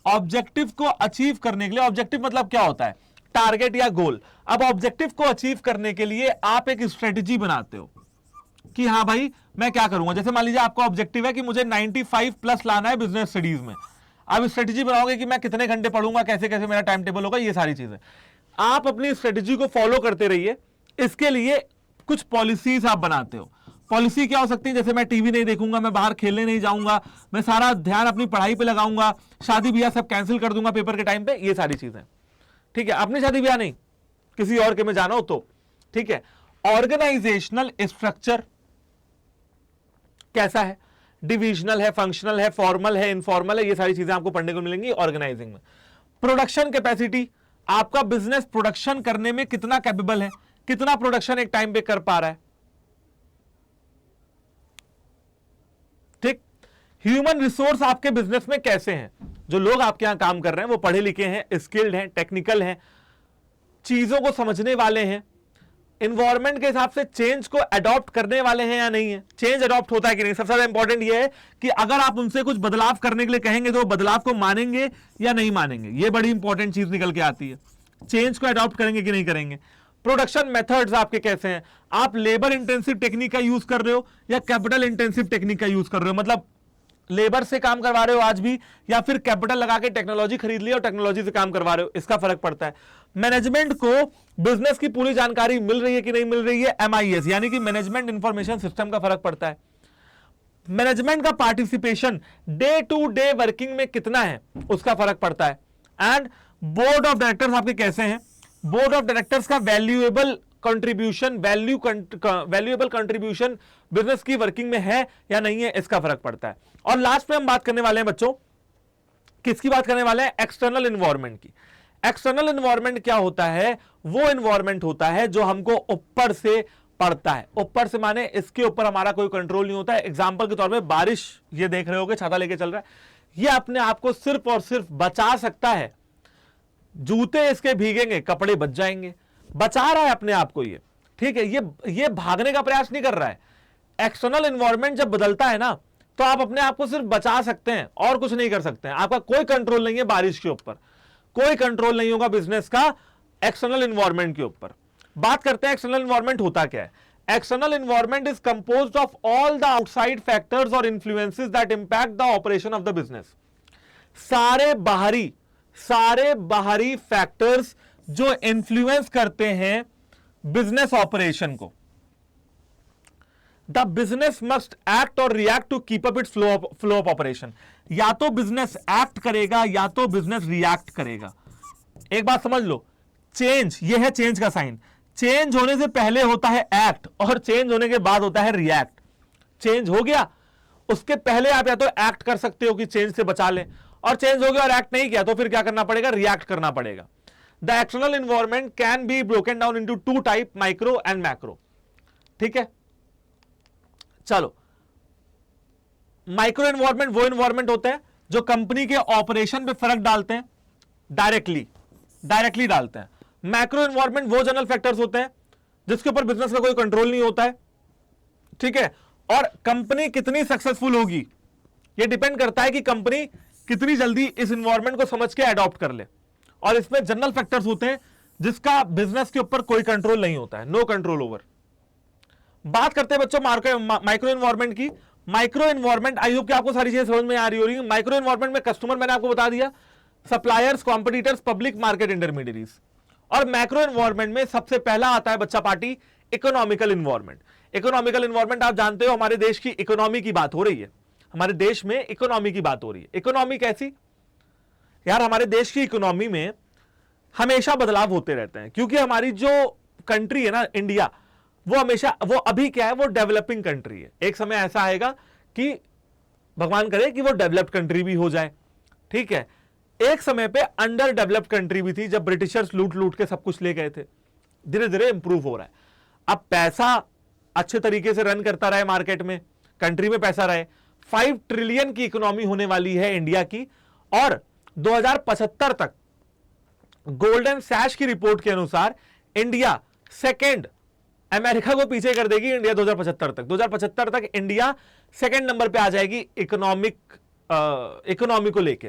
ऑब्जेक्टिव को अचीव करने के लिए, ऑब्जेक्टिव मतलब क्या होता है, टारगेट या गोल। अब ऑब्जेक्टिव को अचीव करने के लिए आप एक स्ट्रेटेजी बनाते हो कि हाँ भाई मैं क्या करूंगा। जैसे मान लीजिए आपका ऑब्जेक्टिव है कि मुझे 95 प्लस लाना है बिजनेस स्टडीज में। आप स्ट्रेटेजी बनाओगे कि मैं कितने घंटे पढ़ूंगा, कैसे कैसे मेरा टाइम टेबल होगा, ये सारी चीजें आप अपनी स्ट्रेटेजी को फॉलो करते रहिए। इसके लिए कुछ पॉलिसीज आप बनाते हो। पॉलिसी क्या हो सकती है, जैसे मैं टीवी नहीं देखूंगा, मैं बाहर खेलने नहीं जाऊंगा, मैं सारा ध्यान अपनी पढ़ाई पे लगाऊंगा, शादी ब्याह सब कैंसिल कर दूंगा पेपर के टाइम पे, ये सारी चीजें। ठीक है, अपनी शादी ब्याह नहीं, किसी और के में जाना हो तो। ठीक है, ऑर्गेनाइजेशनल स्ट्रक्चर कैसा है, डिविजनल है, फंक्शनल है, फॉर्मल है, इनफॉर्मल है, ये सारी चीजें आपको पढ़ने को मिलेंगी ऑर्गेनाइजिंग में। प्रोडक्शन कैपेसिटी, आपका बिजनेस प्रोडक्शन करने में कितना कैपेबल है, कितना प्रोडक्शन एक टाइम पे कर पा रहा है। ठीक, ह्यूमन रिसोर्स आपके बिजनेस में कैसे हैं, जो लोग आपके यहां काम कर रहे हैं वो पढ़े लिखे हैं, स्किल्ड हैं, टेक्निकल हैं, चीजों को समझने वाले हैं, इन्वायरमेंट के हिसाब से चेंज को अडॉप्ट करने वाले हैं या नहीं है, चेंज अडॉप्ट होता है कि नहीं। सबसे ज्यादा इंपॉर्टेंट यह है कि अगर आप उनसे कुछ बदलाव करने के लिए कहेंगे तो वो बदलाव को मानेंगे या नहीं मानेंगे, ये बड़ी इंपॉर्टेंट चीज निकल के आती है। चेंज को अडॉप्ट करेंगे कि नहीं करेंगे। प्रोडक्शन मेथड्स आपके कैसे हैं, आप लेबर इंटेंसिव टेक्निक का यूज कर रहे हो या कैपिटल इंटेंसिव टेक्निक का यूज कर रहे हो, मतलब लेबर से काम करवा रहे हो आज भी, या फिर कैपिटल लगा के टेक्नोलॉजी खरीद ली और टेक्नोलॉजी से काम करवा रहे हो, इसका फर्क पड़ता है। मैनेजमेंट को बिजनेस की पूरी जानकारी मिल रही है कि नहीं मिल रही है, MIS यानी कि मैनेजमेंट इंफॉर्मेशन सिस्टम का फर्क पड़ता है। मैनेजमेंट का participation day to day working में कितना है, उसका फर्क पड़ता है। एंड बोर्ड ऑफ डायरेक्टर्स आपके कैसे हैं, बोर्ड ऑफ डायरेक्टर्स का valuable contribution, valuable contribution business की वर्किंग में है या नहीं है, इसका फर्क पड़ता है। और लास्ट में हम बात करने वाले हैं बच्चों, किसकी बात करने वाले हैं, एक्सटर्नल एनवायरनमेंट की। एक्सटर्नल एनवायरनमेंट क्या होता है, वो एनवायरनमेंट होता है जो हमको ऊपर से पड़ता है। ऊपर से माने इसके ऊपर हमारा कोई कंट्रोल नहीं होता है। एग्जांपल के तौर पे बारिश, ये देख रहे होगे छाता लेके चल रहा है, ये अपने आप को सिर्फ और सिर्फ बचा सकता है। जूते इसके भीगेंगे, कपड़े बच जाएंगे, बचा रहा है अपने आप को ये। ठीक है, ये भागने का प्रयास नहीं कर रहा है। एक्सटर्नल एनवायरनमेंट जब बदलता है ना, तो आप अपने आप को सिर्फ बचा सकते हैं और कुछ नहीं कर सकते हैं। आपका कोई कंट्रोल नहीं है बारिश के ऊपर, कोई कंट्रोल नहीं होगा बिजनेस का एक्सटर्नल एनवायरनमेंट के ऊपर। बात करते हैं एक्सटर्नल एनवायरनमेंट होता क्या है। External environment is composed of all the outside factors और influences that impact the operation of the business. सारे बाहरी फैक्टर्स जो इन्फ्लुएंस करते हैं बिजनेस ऑपरेशन को। द बिजनेस मस्ट एक्ट और react to keep up its flow of operation. या तो बिजनेस एक्ट करेगा या तो बिजनेस रिएक्ट करेगा। एक बात समझ लो, चेंज, ये है चेंज का साइन। चेंज होने से पहले होता है एक्ट और चेंज होने के बाद होता है रिएक्ट। चेंज हो गया, उसके पहले आप या तो एक्ट कर सकते हो कि चेंज से बचा लें, और चेंज हो गया और एक्ट नहीं किया तो फिर क्या करना पड़ेगा, रिएक्ट करना पड़ेगा। The external environment can be broken down into two type, micro and macro. ठीक है, चलो, माइक्रो एनवायरनमेंट वो एनवायरनमेंट होते हैं जो कंपनी के ऑपरेशन पे फर्क डालते हैं, डायरेक्टली डालते हैं। मैक्रो एनवायरनमेंट वो जनरल फैक्टर्स होते हैं जिसके ऊपर बिजनेस का कोई कंट्रोल नहीं होता है। ठीक है, और कंपनी कितनी सक्सेसफुल होगी ये डिपेंड करता है कि कंपनी कितनी जल्दी इस एनवायरनमेंट को समझ के अडॉप्ट कर ले। और इसमें जनरल फैक्टर्स होते हैं जिसका बिजनेस के ऊपर कोई कंट्रोल नहीं होता है, नो कंट्रोल ओवर। बात करते हैं बच्चों माइक्रो एनवायरमेंट की। माइक्रो एनवायरमेंट, आई होप कि आपको सारी चीजें समझ में आ रही हो रही है। माइक्रो एनवायरमेंट में कस्टमर मैंने आपको बता दिया, suppliers, competitors, public, market, intermediaries. और मैक्रो एनवायरमेंट में सबसे पहला आता है बच्चा party economical environment. Economical environment आप जानते हो, हमारे देश की इकोनॉमी की बात हो रही है, हमारे देश में इकोनॉमी की बात हो रही है। इकोनॉमी कैसी यार, हमारे देश की इकोनॉमी में हमेशा बदलाव होते रहते हैं, क्योंकि हमारी जो कंट्री है ना इंडिया, वो हमेशा, वो अभी क्या है, वो डेवलपिंग कंट्री है। एक समय ऐसा आएगा कि भगवान करे कि वो डेवलप्ड कंट्री भी हो जाए, ठीक है। एक समय पे अंडर डेवलप्ड कंट्री भी थी, जब ब्रिटिशर्स लूट लूट के सब कुछ ले गए थे। धीरे धीरे इंप्रूव हो रहा है। अब पैसा अच्छे तरीके से रन करता रहे मार्केट में, कंट्री में पैसा रहे। 5 ट्रिलियन की इकोनॉमी होने वाली है इंडिया की, और 2075 तक गोल्डन सैश की रिपोर्ट के अनुसार इंडिया सेकंड, अमेरिका को पीछे कर देगी इंडिया 2075 तक। 2075 तक इंडिया सेकंड नंबर पे आ जाएगी इकोनॉमी को लेके,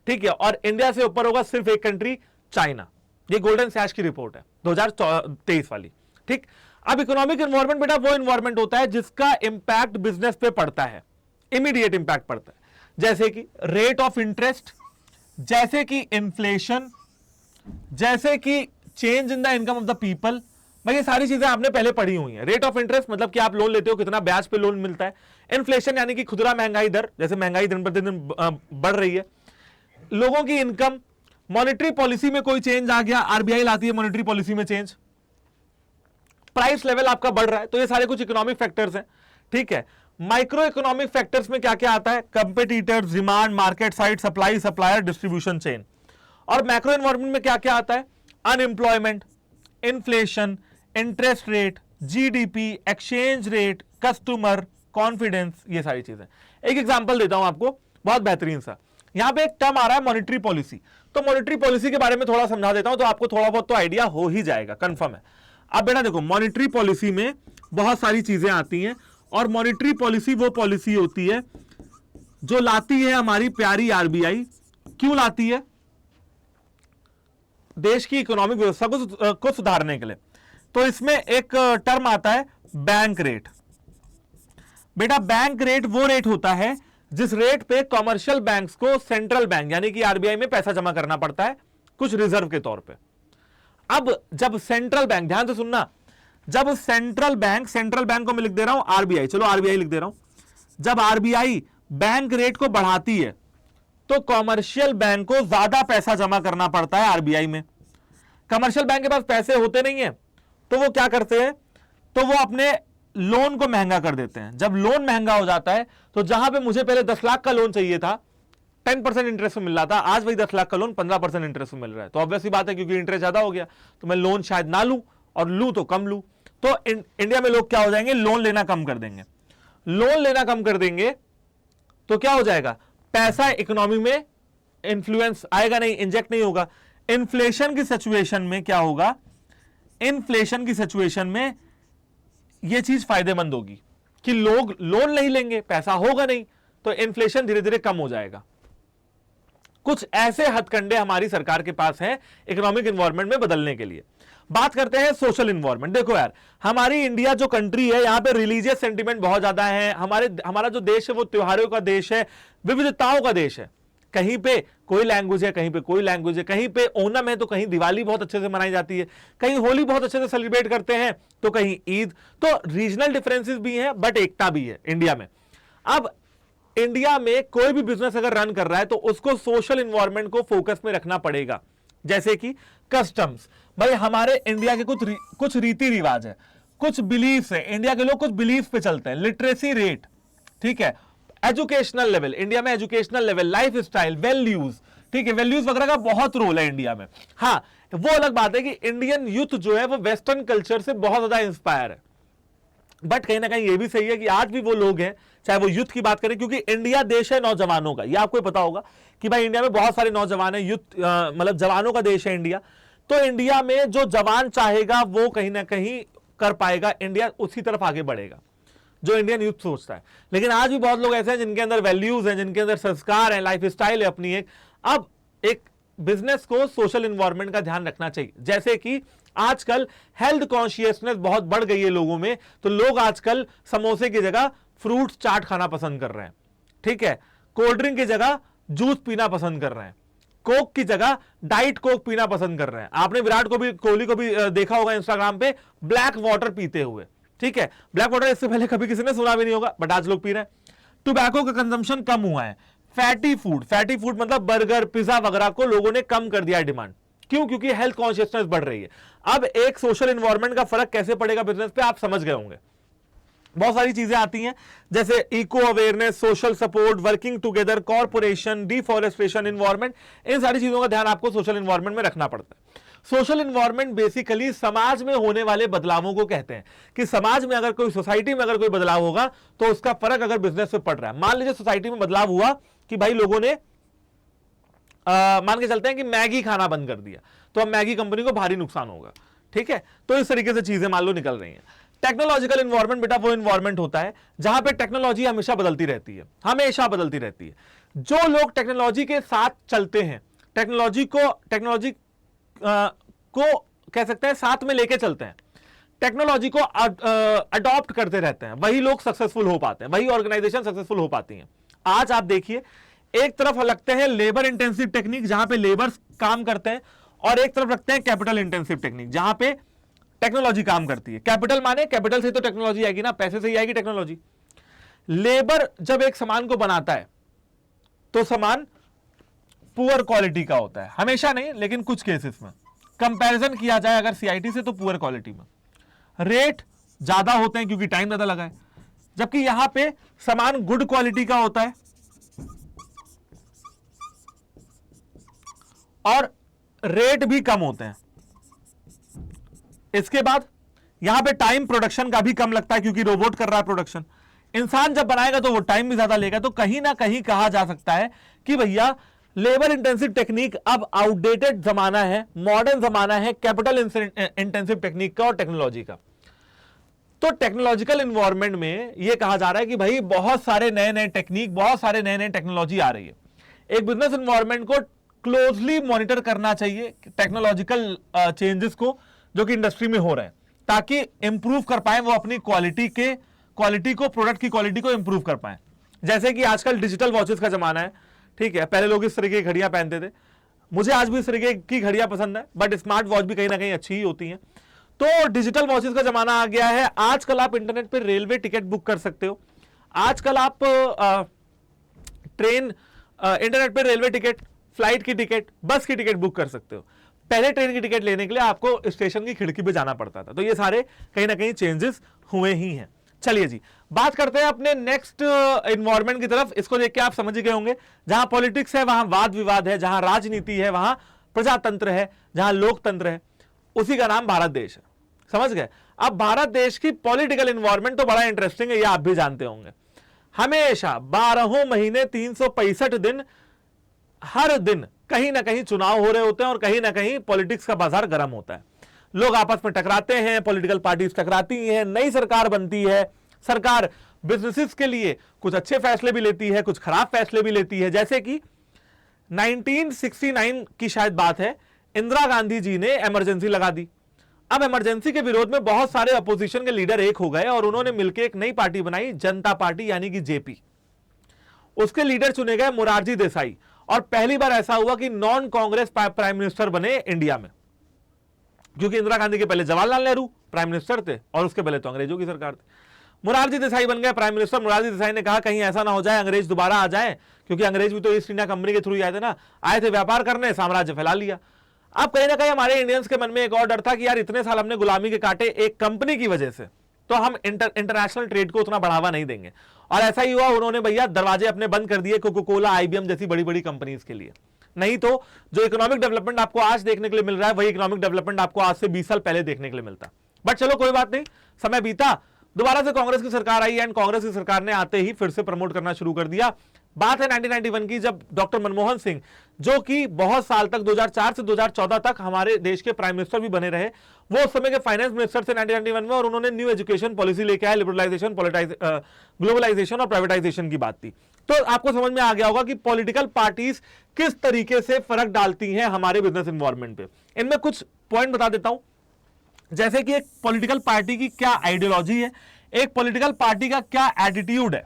ठीक है। और इंडिया से ऊपर होगा सिर्फ एक कंट्री, चाइना। ये गोल्डन सैश की रिपोर्ट है 2023 वाली, ठीक। अब इकोनॉमिक एनवायरनमेंट बेटा वो एनवायरनमेंट होता है जिसका इंपैक्ट बिजनेस पे पड़ता है, इमीडिएट इंपैक्ट पड़ता है, जैसे कि रेट ऑफ इंटरेस्ट, जैसे कि इन्फ्लेशन, जैसे कि change in the income of the people. भाई ये सारी चीजें आपने पहले पढ़ी हुई हैं। रेट ऑफ इंटरेस्ट मतलब कि आप लोन लेते हो, कितना ब्याज पे लोन मिलता है। इन्फ्लेशन यानी कि खुदरा महंगाई दर, जैसे महंगाई दिन प्रतिदिन बढ़ रही है। लोगों की इनकम, मॉनेटरी पॉलिसी में कोई चेंज आ गया, आरबीआई लाती है मॉनेटरी पॉलिसी में चेंज, प्राइस लेवल आपका बढ़ रहा है, तो ये सारे कुछ इकोनॉमिक फैक्टर्स हैं, ठीक है। माइक्रो इकोनॉमिक फैक्टर्स में क्या क्या आता है, competitors, demand, market side, supply, supplier, distribution chain. और मैक्रो एनवायरनमेंट में क्या क्या आता है, unemployment, inflation, interest rate, GDP, exchange rate, customer confidence, ये सारी चीजें। एक एग्जांपल देता हूं आपको, बहुत बेहतरीन सा। यहां पे एक टर्म आ रहा है मॉनेटरी पॉलिसी, तो मॉनेटरी पॉलिसी के बारे में थोड़ा समझा देता हूं, तो आपको थोड़ा बहुत तो आइडिया हो ही जाएगा, कंफर्म है। अब बेटा देखो, मॉनेटरी पॉलिसी में बहुत सारी चीजें आती हैं, और मॉनेटरी पॉलिसी वो पॉलिसी होती है जो लाती है हमारी प्यारी आरबीआई। क्यों लाती है? देश की इकोनॉमिक व्यवस्था को सुधारने के लिए। तो इसमें एक टर्म आता है बैंक रेट। बेटा बैंक रेट वो रेट होता है जिस रेट पे कॉमर्शियल बैंक्स को सेंट्रल बैंक यानी कि आरबीआई में पैसा जमा करना पड़ता है कुछ रिजर्व के तौर पे। अब जब सेंट्रल बैंक, ध्यान से सुनना, जब सेंट्रल बैंक को मैं लिख दे रहा हूं आरबीआई, चलो आरबीआई लिख दे रहा हूं। जब आरबीआई बैंक रेट को बढ़ाती है तो कॉमर्शियल बैंक को ज्यादा पैसा जमा करना पड़ता है आरबीआई में। कमर्शियल बैंक के पास पैसे होते नहीं है, तो वो क्या करते हैं, तो वो अपने लोन को महंगा कर देते हैं। जब लोन महंगा हो जाता है तो जहां पे मुझे पहले 10 लाख का लोन चाहिए था, 10% इंटरेस्ट में मिल रहा था, आज वही 10 लाख का लोन 15% इंटरेस्ट में मिल रहा है। तो ऑब्वियस ही बात है, क्योंकि इंटरेस्ट ज्यादा हो गया तो मैं लोन शायद ना लूं, और लूं तो कम लूं। तो इंडिया में लोग क्या हो जाएंगे, लोन लेना कम कर देंगे। लोन लेना कम कर देंगे तो क्या हो जाएगा, पैसा इकोनॉमी में इंफ्लुएंस आएगा नहीं, इंजेक्ट नहीं होगा। इन्फ्लेशन की सिचुएशन में क्या होगा, इन्फ्लेशन की सिचुएशन में यह चीज फायदेमंद होगी कि लोग लोन नहीं लेंगे, पैसा होगा नहीं, तो इन्फ्लेशन धीरे धीरे कम हो जाएगा। कुछ ऐसे हथकंडे हमारी सरकार के पास हैं इकोनॉमिक एनवायरनमेंट में बदलने के लिए। बात करते हैं सोशल एनवायरनमेंट। देखो यार, हमारी इंडिया जो कंट्री है, यहां पे रिलीजियस सेंटिमेंट बहुत ज्यादा है। हमारा जो देश है वो त्योहारों का देश है, विविधताओं का देश है। कहीं पे कोई लैंग्वेज है, कहीं पे कोई लैंग्वेज है, कहीं पे ओणम है तो कहीं दिवाली बहुत अच्छे से मनाई जाती है, कहीं होली बहुत अच्छे से सेलिब्रेट करते हैं, तो कहीं ईद। तो रीजनल डिफरेंसेस भी हैं बट एकता भी है इंडिया में। अब इंडिया में कोई भी बिजनेस अगर रन कर रहा है तो उसको सोशल एनवायरनमेंट को फोकस में रखना पड़ेगा। जैसे कि कस्टम्स, भाई हमारे इंडिया के कुछ रीति रिवाज है, कुछ बिलीफ है, इंडिया के लोग कुछ बिलीफ पे चलते हैं। लिटरेसी रेट, ठीक है, एजुकेशनल लेवल, इंडिया में educational level, life style, values, ठीक है, वैल्यूज वगैरह का बहुत रोल है इंडिया में। हाँ, वो अलग बात है कि इंडियन यूथ जो है वो वेस्टर्न कल्चर से बहुत ज्यादा इंस्पायर है, बट कहीं ना कहीं ये भी सही है कि आज भी वो लोग हैं, चाहे वो यूथ की बात करें, क्योंकि इंडिया देश है नौजवानों का। ये आपको पता होगा कि भाई इंडिया में बहुत सारे नौजवान हैं, यूथ मतलब जवानों का देश है इंडिया। तो इंडिया में जो जवान चाहेगा वो कहीं ना कहीं कर पाएगा, इंडिया उसी तरफ आगे बढ़ेगा जो इंडियन यूथ सोचता है। लेकिन आज भी बहुत लोग ऐसे हैं जिनके अंदर वैल्यूज हैं, जिनके अंदर संस्कार है, लाइफ स्टाइल है अपनी एक। अब एक बिजनेस को सोशल एनवायरनमेंट का ध्यान रखना चाहिए। जैसे कि आजकल हेल्थ कॉन्शियसनेस बहुत बढ़ गई है लोगों में, तो लोग आजकल समोसे की जगह फ्रूट चाट खाना पसंद कर रहे हैं, ठीक है, कोल्ड ड्रिंक की जगह जूस पीना पसंद कर रहे हैं, कोक की जगह डाइट कोक पीना पसंद कर रहे हैं। आपने विराट कोहली को भी देखा होगा इंस्टाग्राम पे ब्लैक वाटर पीते हुए, ठीक है, ब्लैक वाटर इससे पहले कभी किसी ने सुना भी नहीं होगा, बट आज लोग पी रहे हैं। टोबैको का कंजम्पशन कम हुआ है। फैटी फूड मतलब बर्गर पिज्जा वगैरह को लोगों ने कम कर दिया है डिमांड। क्यों? क्योंकि हेल्थ कॉन्शियसनेस बढ़ रही है। अब एक सोशल एनवायरनमेंट का फर्क कैसे पड़ेगा बिजनेस पे आप समझ गए होंगे। बहुत सारी चीजें आती हैं जैसे eco awareness, social support, working together, corporation, deforestation, environment, इन सारी चीजों का ध्यान आपको सोशल एनवायरनमेंट में रखना पड़ता है। सोशल एनवायरनमेंट बेसिकली समाज में होने वाले बदलावों को कहते हैं कि समाज में अगर कोई सोसाइटी में अगर कोई बदलाव होगा तो उसका फर्क अगर बिजनेस पे पड़ रहा है। मान लीजिए सोसाइटी में बदलाव हुआ कि भाई लोगों ने मान के चलते हैं कि मैगी खाना बंद कर दिया, तो अब मैगी कंपनी को भारी नुकसान होगा, ठीक है। तो इस तरीके से चीजें मान लो निकल रही हैं। टेक्नोलॉजिकल एनवायरनमेंट बेटा वो एनवायरनमेंट होता है जहां पे टेक्नोलॉजी हमेशा बदलती रहती है, हमेशा बदलती रहती है। जो लोग टेक्नोलॉजी के साथ चलते हैं, टेक्नोलॉजी को कह सकते हैं साथ में लेके चलते हैं, टेक्नोलॉजी को अडॉप्ट करते रहते हैं, वही लोग सक्सेसफुल हो पाते हैं, वही ऑर्गेनाइजेशन सक्सेसफुल हो पाती हैं। आज आप देखिए, एक तरफ लगते हैं लेबर इंटेंसिव टेक्निक जहां पे लेबर्स काम करते हैं, और एक तरफ रखते हैं कैपिटल इंटेंसिव टेक्निक जहां पे टेक्नोलॉजी काम करती है। कैपिटल माने कैपिटल से तो टेक्नोलॉजी आएगी ना, पैसे से ही आएगी टेक्नोलॉजी। लेबर जब एक सामान को बनाता है तो सामान पुअर क्वालिटी का होता है, हमेशा नहीं लेकिन कुछ केसेस में। कंपैरिजन किया जाए अगर सीआईटी से तो पुअर क्वालिटी में रेट ज्यादा होते हैं क्योंकि टाइम ज्यादा लगा है, जबकि यहां पे सामान गुड क्वालिटी का होता है और रेट भी कम होते हैं। इसके बाद यहां पे टाइम प्रोडक्शन का भी कम लगता है क्योंकि रोबोट कर रहा है प्रोडक्शन। इंसान जब बनाएगा तो वो टाइम भी ज्यादा लेगा। तो कहीं ना कहीं कहा जा सकता है कि भैया लेबर इंटेंसिव टेक्निक अब आउटडेटेड जमाना है, मॉडर्न जमाना है कैपिटल इंटेंसिव टेक्निक का और टेक्नोलॉजी का। तो टेक्नोलॉजिकल एनवायरनमेंट में यह कहा जा रहा है कि भाई बहुत सारे नए नए टेक्निक, बहुत सारे नए नए टेक्नोलॉजी आ रही है। एक बिजनेस एनवायरनमेंट को क्लोजली मॉनिटर करना चाहिए टेक्नोलॉजिकल चेंजेस को जो कि इंडस्ट्री में हो रहे हैं, ताकि इंप्रूव कर पाए वो अपनी क्वालिटी को, प्रोडक्ट की क्वालिटी को इंप्रूव कर पाए। जैसे कि आजकल डिजिटल वॉचेस का जमाना है, ठीक है, पहले लोग इस तरीके की घड़ियां पहनते थे, मुझे आज भी इस तरीके की घड़ियां पसंद है, बट स्मार्ट वॉच भी कहीं ना कहीं अच्छी ही होती हैं। तो डिजिटल वॉचेस का जमाना आ गया है। आजकल आप इंटरनेट पर रेलवे टिकट बुक कर सकते हो, आजकल आप ट्रेन इंटरनेट पर रेलवे टिकट, फ्लाइट की टिकट, बस की टिकट बुक कर सकते हो। पहले ट्रेन की टिकट लेने के लिए आपको स्टेशन की खिड़की पे जाना पड़ता था। तो ये सारे कहीं ना कहीं चेंजेस हुए ही हैं। चलिए जी, बात करते हैं अपने नेक्स्ट एनवायरनमेंट की तरफ। इसको देख के आप समझ गए होंगे, जहां पॉलिटिक्स है वहां वाद विवाद है, जहां राजनीति है वहां प्रजातंत्र है, जहां लोकतंत्र है, उसी का नाम भारत देश है। समझ गए? अब भारत देश की पॉलिटिकल एनवायरनमेंट तो बड़ा इंटरेस्टिंग है, ये आप भी जानते होंगे। हमेशा 12 महीने 365 दिन हर दिन कहीं ना कहीं चुनाव हो रहे होते हैं और कहीं ना कहीं पॉलिटिक्स का बाजार गर्म होता है। लोग आपस में टकराते हैं, पॉलिटिकल पार्टीज टकराती हैं, नई सरकार बनती है। सरकार बिजनेसेस के लिए कुछ अच्छे फैसले भी लेती है, कुछ खराब फैसले भी लेती है। जैसे कि 1969 की शायद बात है, इंदिरा गांधी जी ने इमरजेंसी लगा दी। अब इमरजेंसी के विरोध में बहुत सारे अपोजिशन के लीडर एक हो गए और उन्होंने मिलकर एक नई पार्टी बनाई, जनता पार्टी यानी कि जेपी। उसके लीडर चुने गए मोरारजी देसाई, और पहली बार ऐसा हुआ कि नॉन कांग्रेस प्राइम मिनिस्टर बने इंडिया में, क्योंकि इंदिरा गांधी के पहले जवाहरलाल नेहरू प्राइम मिनिस्टर थे और उसके पहले तो अंग्रेजों की सरकार थी। मोरारजी देसाई बन गए प्राइम मिनिस्टर। मोरारजी देसाई ने कहा कहीं ऐसा ना हो जाए अंग्रेज दोबारा आ जाए, क्योंकि अंग्रेज भी तो ईस्ट इंडिया कंपनी के थ्रू ही आए थे ना, आए थे व्यापार करने, साम्राज्य फैला लिया। अब कहीं ना कहीं हमारे इंडियंस के मन में एक और डर था कि यार इतने साल हमने गुलामी के काटे एक कंपनी की वजह से, तो हम इंटरनेशनल ट्रेड को उतना बढ़ावा नहीं देंगे। और ऐसा ही हुआ, उन्होंने भैया दरवाजे अपने बंद कर दिए कोको कोला, आईबीएम जैसी बड़ी बड़ी कंपनीज के लिए। नहीं तो जो इकोनॉमिक डेवलपमेंट आपको आज देखने के लिए मिल रहा है, वही इकोनॉमिक डेवलपमेंट आपको आज से 20 साल पहले देखने के लिए मिलता। बट चलो कोई बात नहीं, समय बीता, दोबारा से कांग्रेस की सरकार आई एंड कांग्रेस की सरकार ने आते ही फिर से प्रमोट करना शुरू कर दिया। बात है 1991 की, जब डॉक्टर मनमोहन सिंह, जो कि बहुत साल तक 2004 से 2014 तक हमारे देश के प्राइम मिनिस्टर भी बने रहे, वो उस समय के फाइनेंस मिनिस्टर थे 1991 में, और उन्होंने न्यू एजुकेशन पॉलिसी लेके आए, लिबरलाइजेशन, ग्लोबलाइजेशन और प्राइवेटाइजेशन की बात थी। तो आपको समझ में आ गया होगा कि पॉलिटिकल पार्टीज किस तरीके से फर्क डालती हैं हमारे बिजनेस एनवायरनमेंट पे। इनमें कुछ पॉइंट बता देता हूं। जैसे कि एक पॉलिटिकल पार्टी की क्या आइडियोलॉजी है, एक पॉलिटिकल पार्टी का क्या एटीट्यूड है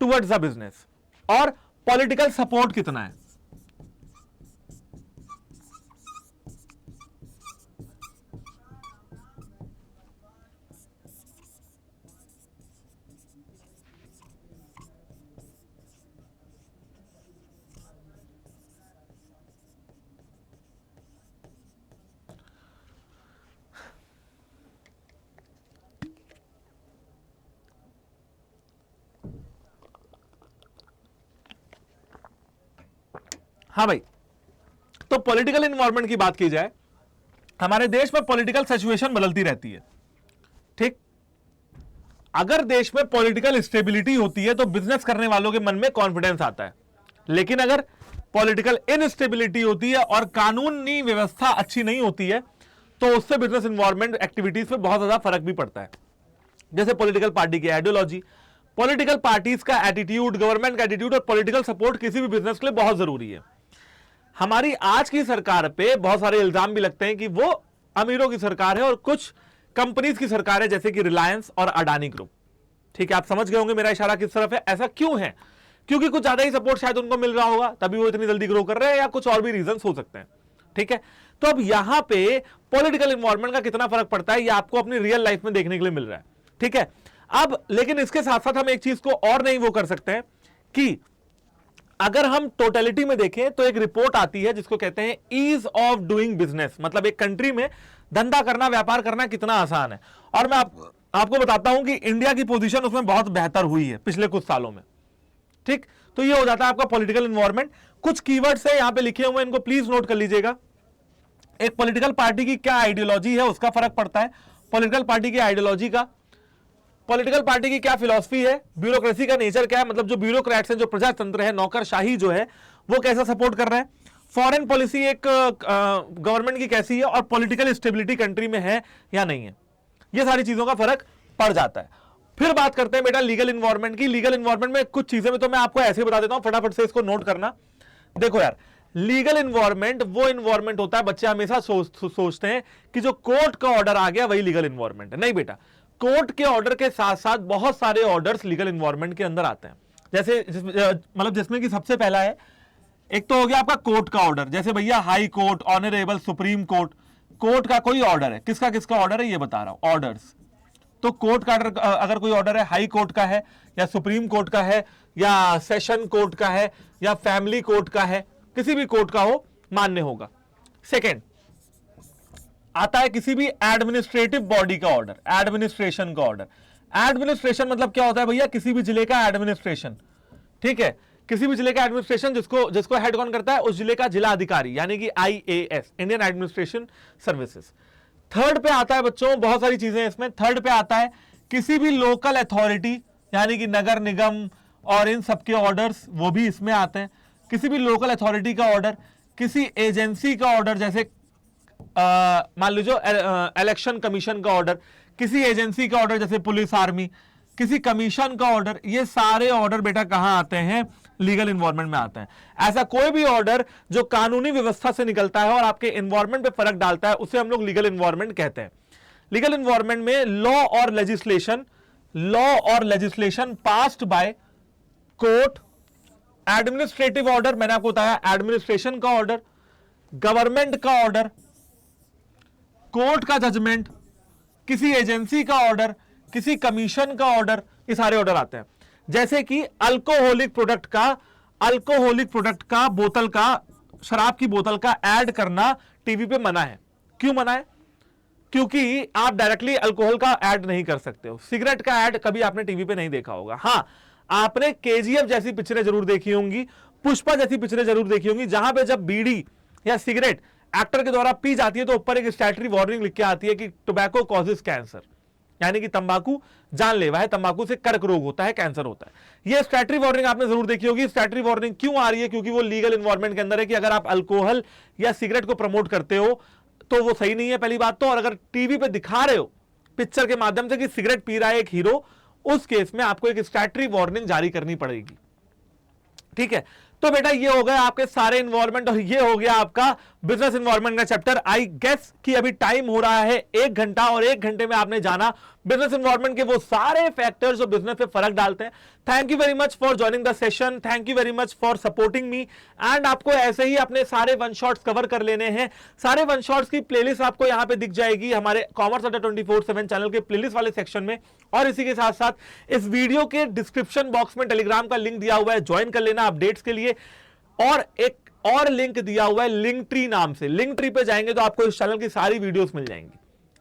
टुवर्ड्स द बिजनेस, और पॉलिटिकल सपोर्ट कितना है। हाँ भाई, तो पॉलिटिकल इन्वायरमेंट की बात की जाए, हमारे देश में पॉलिटिकल सिचुएशन बदलती रहती है, ठीक। अगर देश में पॉलिटिकल स्टेबिलिटी होती है तो बिजनेस करने वालों के मन में कॉन्फिडेंस आता है, लेकिन अगर पॉलिटिकल इनस्टेबिलिटी होती है और कानूनी व्यवस्था अच्छी नहीं होती है तो उससे बिजनेस इन्वायरमेंट एक्टिविटीज पे बहुत ज्यादा फर्क भी पड़ता है। जैसे पॉलिटिकल पार्टी की आइडियोलॉजी, पॉलिटिकल पार्टीज का एटीट्यूड, गवर्नमेंट का एटीट्यूड और पॉलिटिकल सपोर्ट किसी भी बिजनेस के लिए बहुत जरूरी है। हमारी आज की सरकार पे बहुत सारे इल्जाम भी लगते हैं कि वो अमीरों की सरकार है और कुछ कंपनीज की सरकार है, जैसे कि रिलायंस और अडानी ग्रुप। ठीक है, आप समझ गए होंगे मेरा इशारा किस तरफ है। ऐसा क्यों है? क्योंकि कुछ ज्यादा ही सपोर्ट शायद उनको मिल रहा होगा, तभी वो इतनी जल्दी ग्रो कर रहे हैं, या कुछ और भी रीजंस हो सकते हैं। ठीक है, तो अब यहां पे पॉलिटिकल इन्वायरमेंट का कितना फर्क पड़ता है, ये आपको अपनी रियल लाइफ में देखने के लिए मिल रहा है। ठीक है, अब लेकिन इसके साथ साथ हम एक चीज को और नहीं वो कर सकते हैं कि अगर हम टोटलिटी में देखें तो एक रिपोर्ट आती है जिसको कहते हैं ईज ऑफ डूइंग बिजनेस, मतलब एक कंट्री में धंधा करना, व्यापार करना कितना आसान है। और मैं आपको बताता हूं कि इंडिया की पोजीशन उसमें बहुत बेहतर हुई है पिछले कुछ सालों में। ठीक, तो ये हो जाता है आपका पॉलिटिकल इन्वायरमेंट। कुछ कीवर्ड्स है यहां पे लिखे हुए, इनको प्लीज नोट कर लीजिएगा। एक पॉलिटिकल पार्टी की क्या आइडियोलॉजी है उसका फर्क पड़ता है, पॉलिटिकल पार्टी की आइडियोलॉजी का, पॉलिटिकल पार्टी की क्या फिलॉसफी है, ब्यूरोक्रेसी का नेचर क्या है, मतलब जो ब्यूरोक्रेट्स हैं, जो प्रजातंत्र है, नौकरशाही जो है, वो कैसा सपोर्ट कर रहा है, फॉरेन पॉलिसी एक गवर्नमेंट की कैसी है, और पॉलिटिकल स्टेबिलिटी कंट्री में है या नहीं है। ये सारी चीजों का फर्क पड़ जाता है। फिर बात करते हैं बेटा लीगल इन्वायरमेंट की। लीगल इन्वायरमेंट में कुछ चीजें में तो मैं आपको ऐसे बता देता हूं, फटाफट से इसको नोट करना। देखो यार, लीगल इन्वायरमेंट वो इन्वायरमेंट होता है, बच्चे हमेशा सोचते हैं कि जो कोर्ट का ऑर्डर आ गया वही लीगल इन्वायरमेंट है। नहीं बेटा, कोर्ट के ऑर्डर के साथ साथ बहुत सारे ऑर्डर्स लीगल इन्वायरमेंट के अंदर आते हैं। जैसे मतलब जिसमें कि सबसे पहला है, एक तो हो गया आपका कोर्ट का ऑर्डर, जैसे भैया high court, honourable supreme court, court का कोई ऑर्डर है। किसका किसका ऑर्डर है ये बता रहा हूं, ऑर्डर्स। तो कोर्ट का ऑर्डर अगर कोई ऑर्डर है, हाई कोर्ट का है या सुप्रीम कोर्ट का है या सेशन कोर्ट का है या फैमिली कोर्ट का है, किसी भी कोर्ट का हो, मान्य होगा। सेकेंड आता है किसी भी एडमिनिस्ट्रेटिव बॉडी का ऑर्डर, एडमिनिस्ट्रेशन का ऑर्डर। एडमिनिस्ट्रेशन मतलब क्या होता है भैया, किसी भी जिले का एडमिनिस्ट्रेशन। ठीक है, किसी भी जिले का एडमिनिस्ट्रेशन जिसको हेड कौन करता है, उस जिले का जिला अधिकारी, यानी कि IAS, Indian administration services. Third पे आता है बच्चों, बहुत सारी चीजें इसमें। थर्ड पे आता है किसी भी लोकल अथॉरिटी, यानी कि नगर निगम और इन सबके ऑर्डर्स, वो भी इसमें आते हैं। किसी भी लोकल अथॉरिटी का ऑर्डर, किसी एजेंसी का ऑर्डर, जैसे मान लीजिए इलेक्शन कमीशन का ऑर्डर, किसी एजेंसी का ऑर्डर जैसे पुलिस आर्मी, किसी कमीशन का ऑर्डर, ये सारे ऑर्डर बेटा कहां आते हैं, लीगल इन्वायरमेंट में आते हैं। ऐसा कोई भी ऑर्डर जो कानूनी व्यवस्था से निकलता है और आपके इन्वायरमेंट पे फर्क डालता है, उसे हम लोग लीगल इन्वायरमेंट कहते हैं। लीगल इन्वायरमेंट में लॉ और legislation passed by court, administrative order, मैंने आपको बताया एडमिनिस्ट्रेशन का ऑर्डर, गवर्नमेंट का ऑर्डर, कोर्ट का जजमेंट, किसी एजेंसी का ऑर्डर, किसी कमीशन का ऑर्डर, ये सारे ऑर्डर आते हैं। जैसे कि अल्कोहलिक प्रोडक्ट का बोतल का, शराब की बोतल का ऐड करना टीवी पे मना है। क्यों मना है? क्योंकि आप डायरेक्टली अल्कोहल का ऐड नहीं कर सकते हो। सिगरेट का ऐड कभी आपने टीवी पे नहीं देखा होगा। हां, आपने KGF जैसी पिक्चरें जरूर देखी होंगी, पुष्पा जैसी पिक्चरें जरूर देखी होंगी, जहां पे जब बीड़ी या सिगरेट एक्टर के द्वारा पी जाती है तो ऊपर एक स्टैट्यूटरी वार्निंग लिख के आती है कि टोबैको कॉजेस कैंसर, यानी कि तंबाकू जानलेवा है, तंबाकू से कर्क रोग होता है, कैंसर होता है। ये स्टैट्यूटरी वार्निंग आपने जरूर देखी होगी। स्टैट्यूटरी वार्निंग क्यों आ रही है? क्योंकि वो लीगल इन्वायरमेंट के अंदर है कि अगर आप अल्कोहल या सिगरेट को प्रमोट करते हो तो वो सही नहीं है, पहली बात तो। और अगर टीवी पे दिखा रहे हो पिक्चर के माध्यम से कि सिगरेट पी रहा है एक हीरो, उस केस में आपको एक स्टैट्यूटरी वार्निंग जारी करनी पड़ेगी। ठीक है, तो बेटा ये हो गया आपके सारे इन्वॉल्वमेंट और ये हो गया आपका बिजनेस इन्वॉल्वमेंट का चैप्टर। आई गेस कि अभी टाइम हो रहा है 1 घंटा और 1 घंटे में आपने जाना बिजनेस इन्वॉल्वमेंट के वो सारे फैक्टर्स जो बिजनेस पे फर्क डालते हैं। Thank you very much for joining the session, thank you very much for supporting me. And आपको ऐसे ही अपने सारे वन शॉट्स कवर कर लेने हैं। सारे वन शॉट्स की प्लेलिस्ट आपको यहां पे दिख जाएगी हमारे कॉमर्स अड्डा 24/7 चैनल के प्लेलिस्ट वाले सेक्शन में। और इसी के साथ साथ इस वीडियो के डिस्क्रिप्शन बॉक्स में टेलीग्राम का लिंक दिया हुआ है, ज्वाइन कर लेना अपडेट्स के लिए। और एक और लिंक दिया हुआ है लिंक ट्री नाम से, लिंक ट्री पे जाएंगे तो आपको इस चैनल की सारी वीडियोस मिल जाएंगी,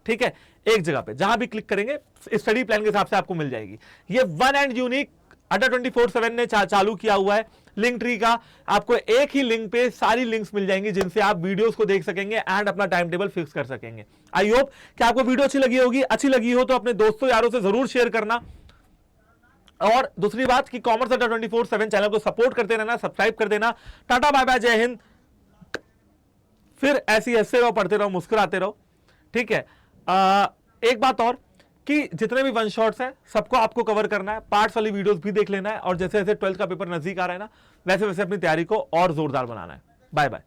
ठीक है, एक जगह पे जहां भी क्लिक करेंगे स्टडी प्लान के हिसाब से आपको मिल जाएगी। ये वन एंड यूनिक अड्डा 24/7 ने चालू किया हुआ है लिंक ट्री का। आपको एक ही लिंक पे सारी लिंक्स मिल जाएंगी जिनसे आप वीडियोस को देख सकेंगे एंड अपना टाइम टेबल फिक्स कर सकेंगे। आई होप कि आपको वीडियो अच्छी लगी होगी। अच्छी लगी हो तो अपने दोस्तों यारों से जरूर शेयर करना। और दूसरी बात कि कॉमर्स अड्डा 24/7 चैनल को सपोर्ट करते रहना, सब्सक्राइब कर देना। टाटा बाय बाय, जय हिंद। फिर ऐसी हंसते रहो, पढ़ते रहो, मुस्कुराते रहो, ठीक है। एक बात और कि जितने भी वन शॉट्स हैं सबको आपको कवर करना है, पार्ट्स वाली वीडियोस भी देख लेना है और जैसे जैसे 12th का पेपर नजदीक आ रहा है ना, वैसे वैसे अपनी तैयारी को और जोरदार बनाना है। Bye bye.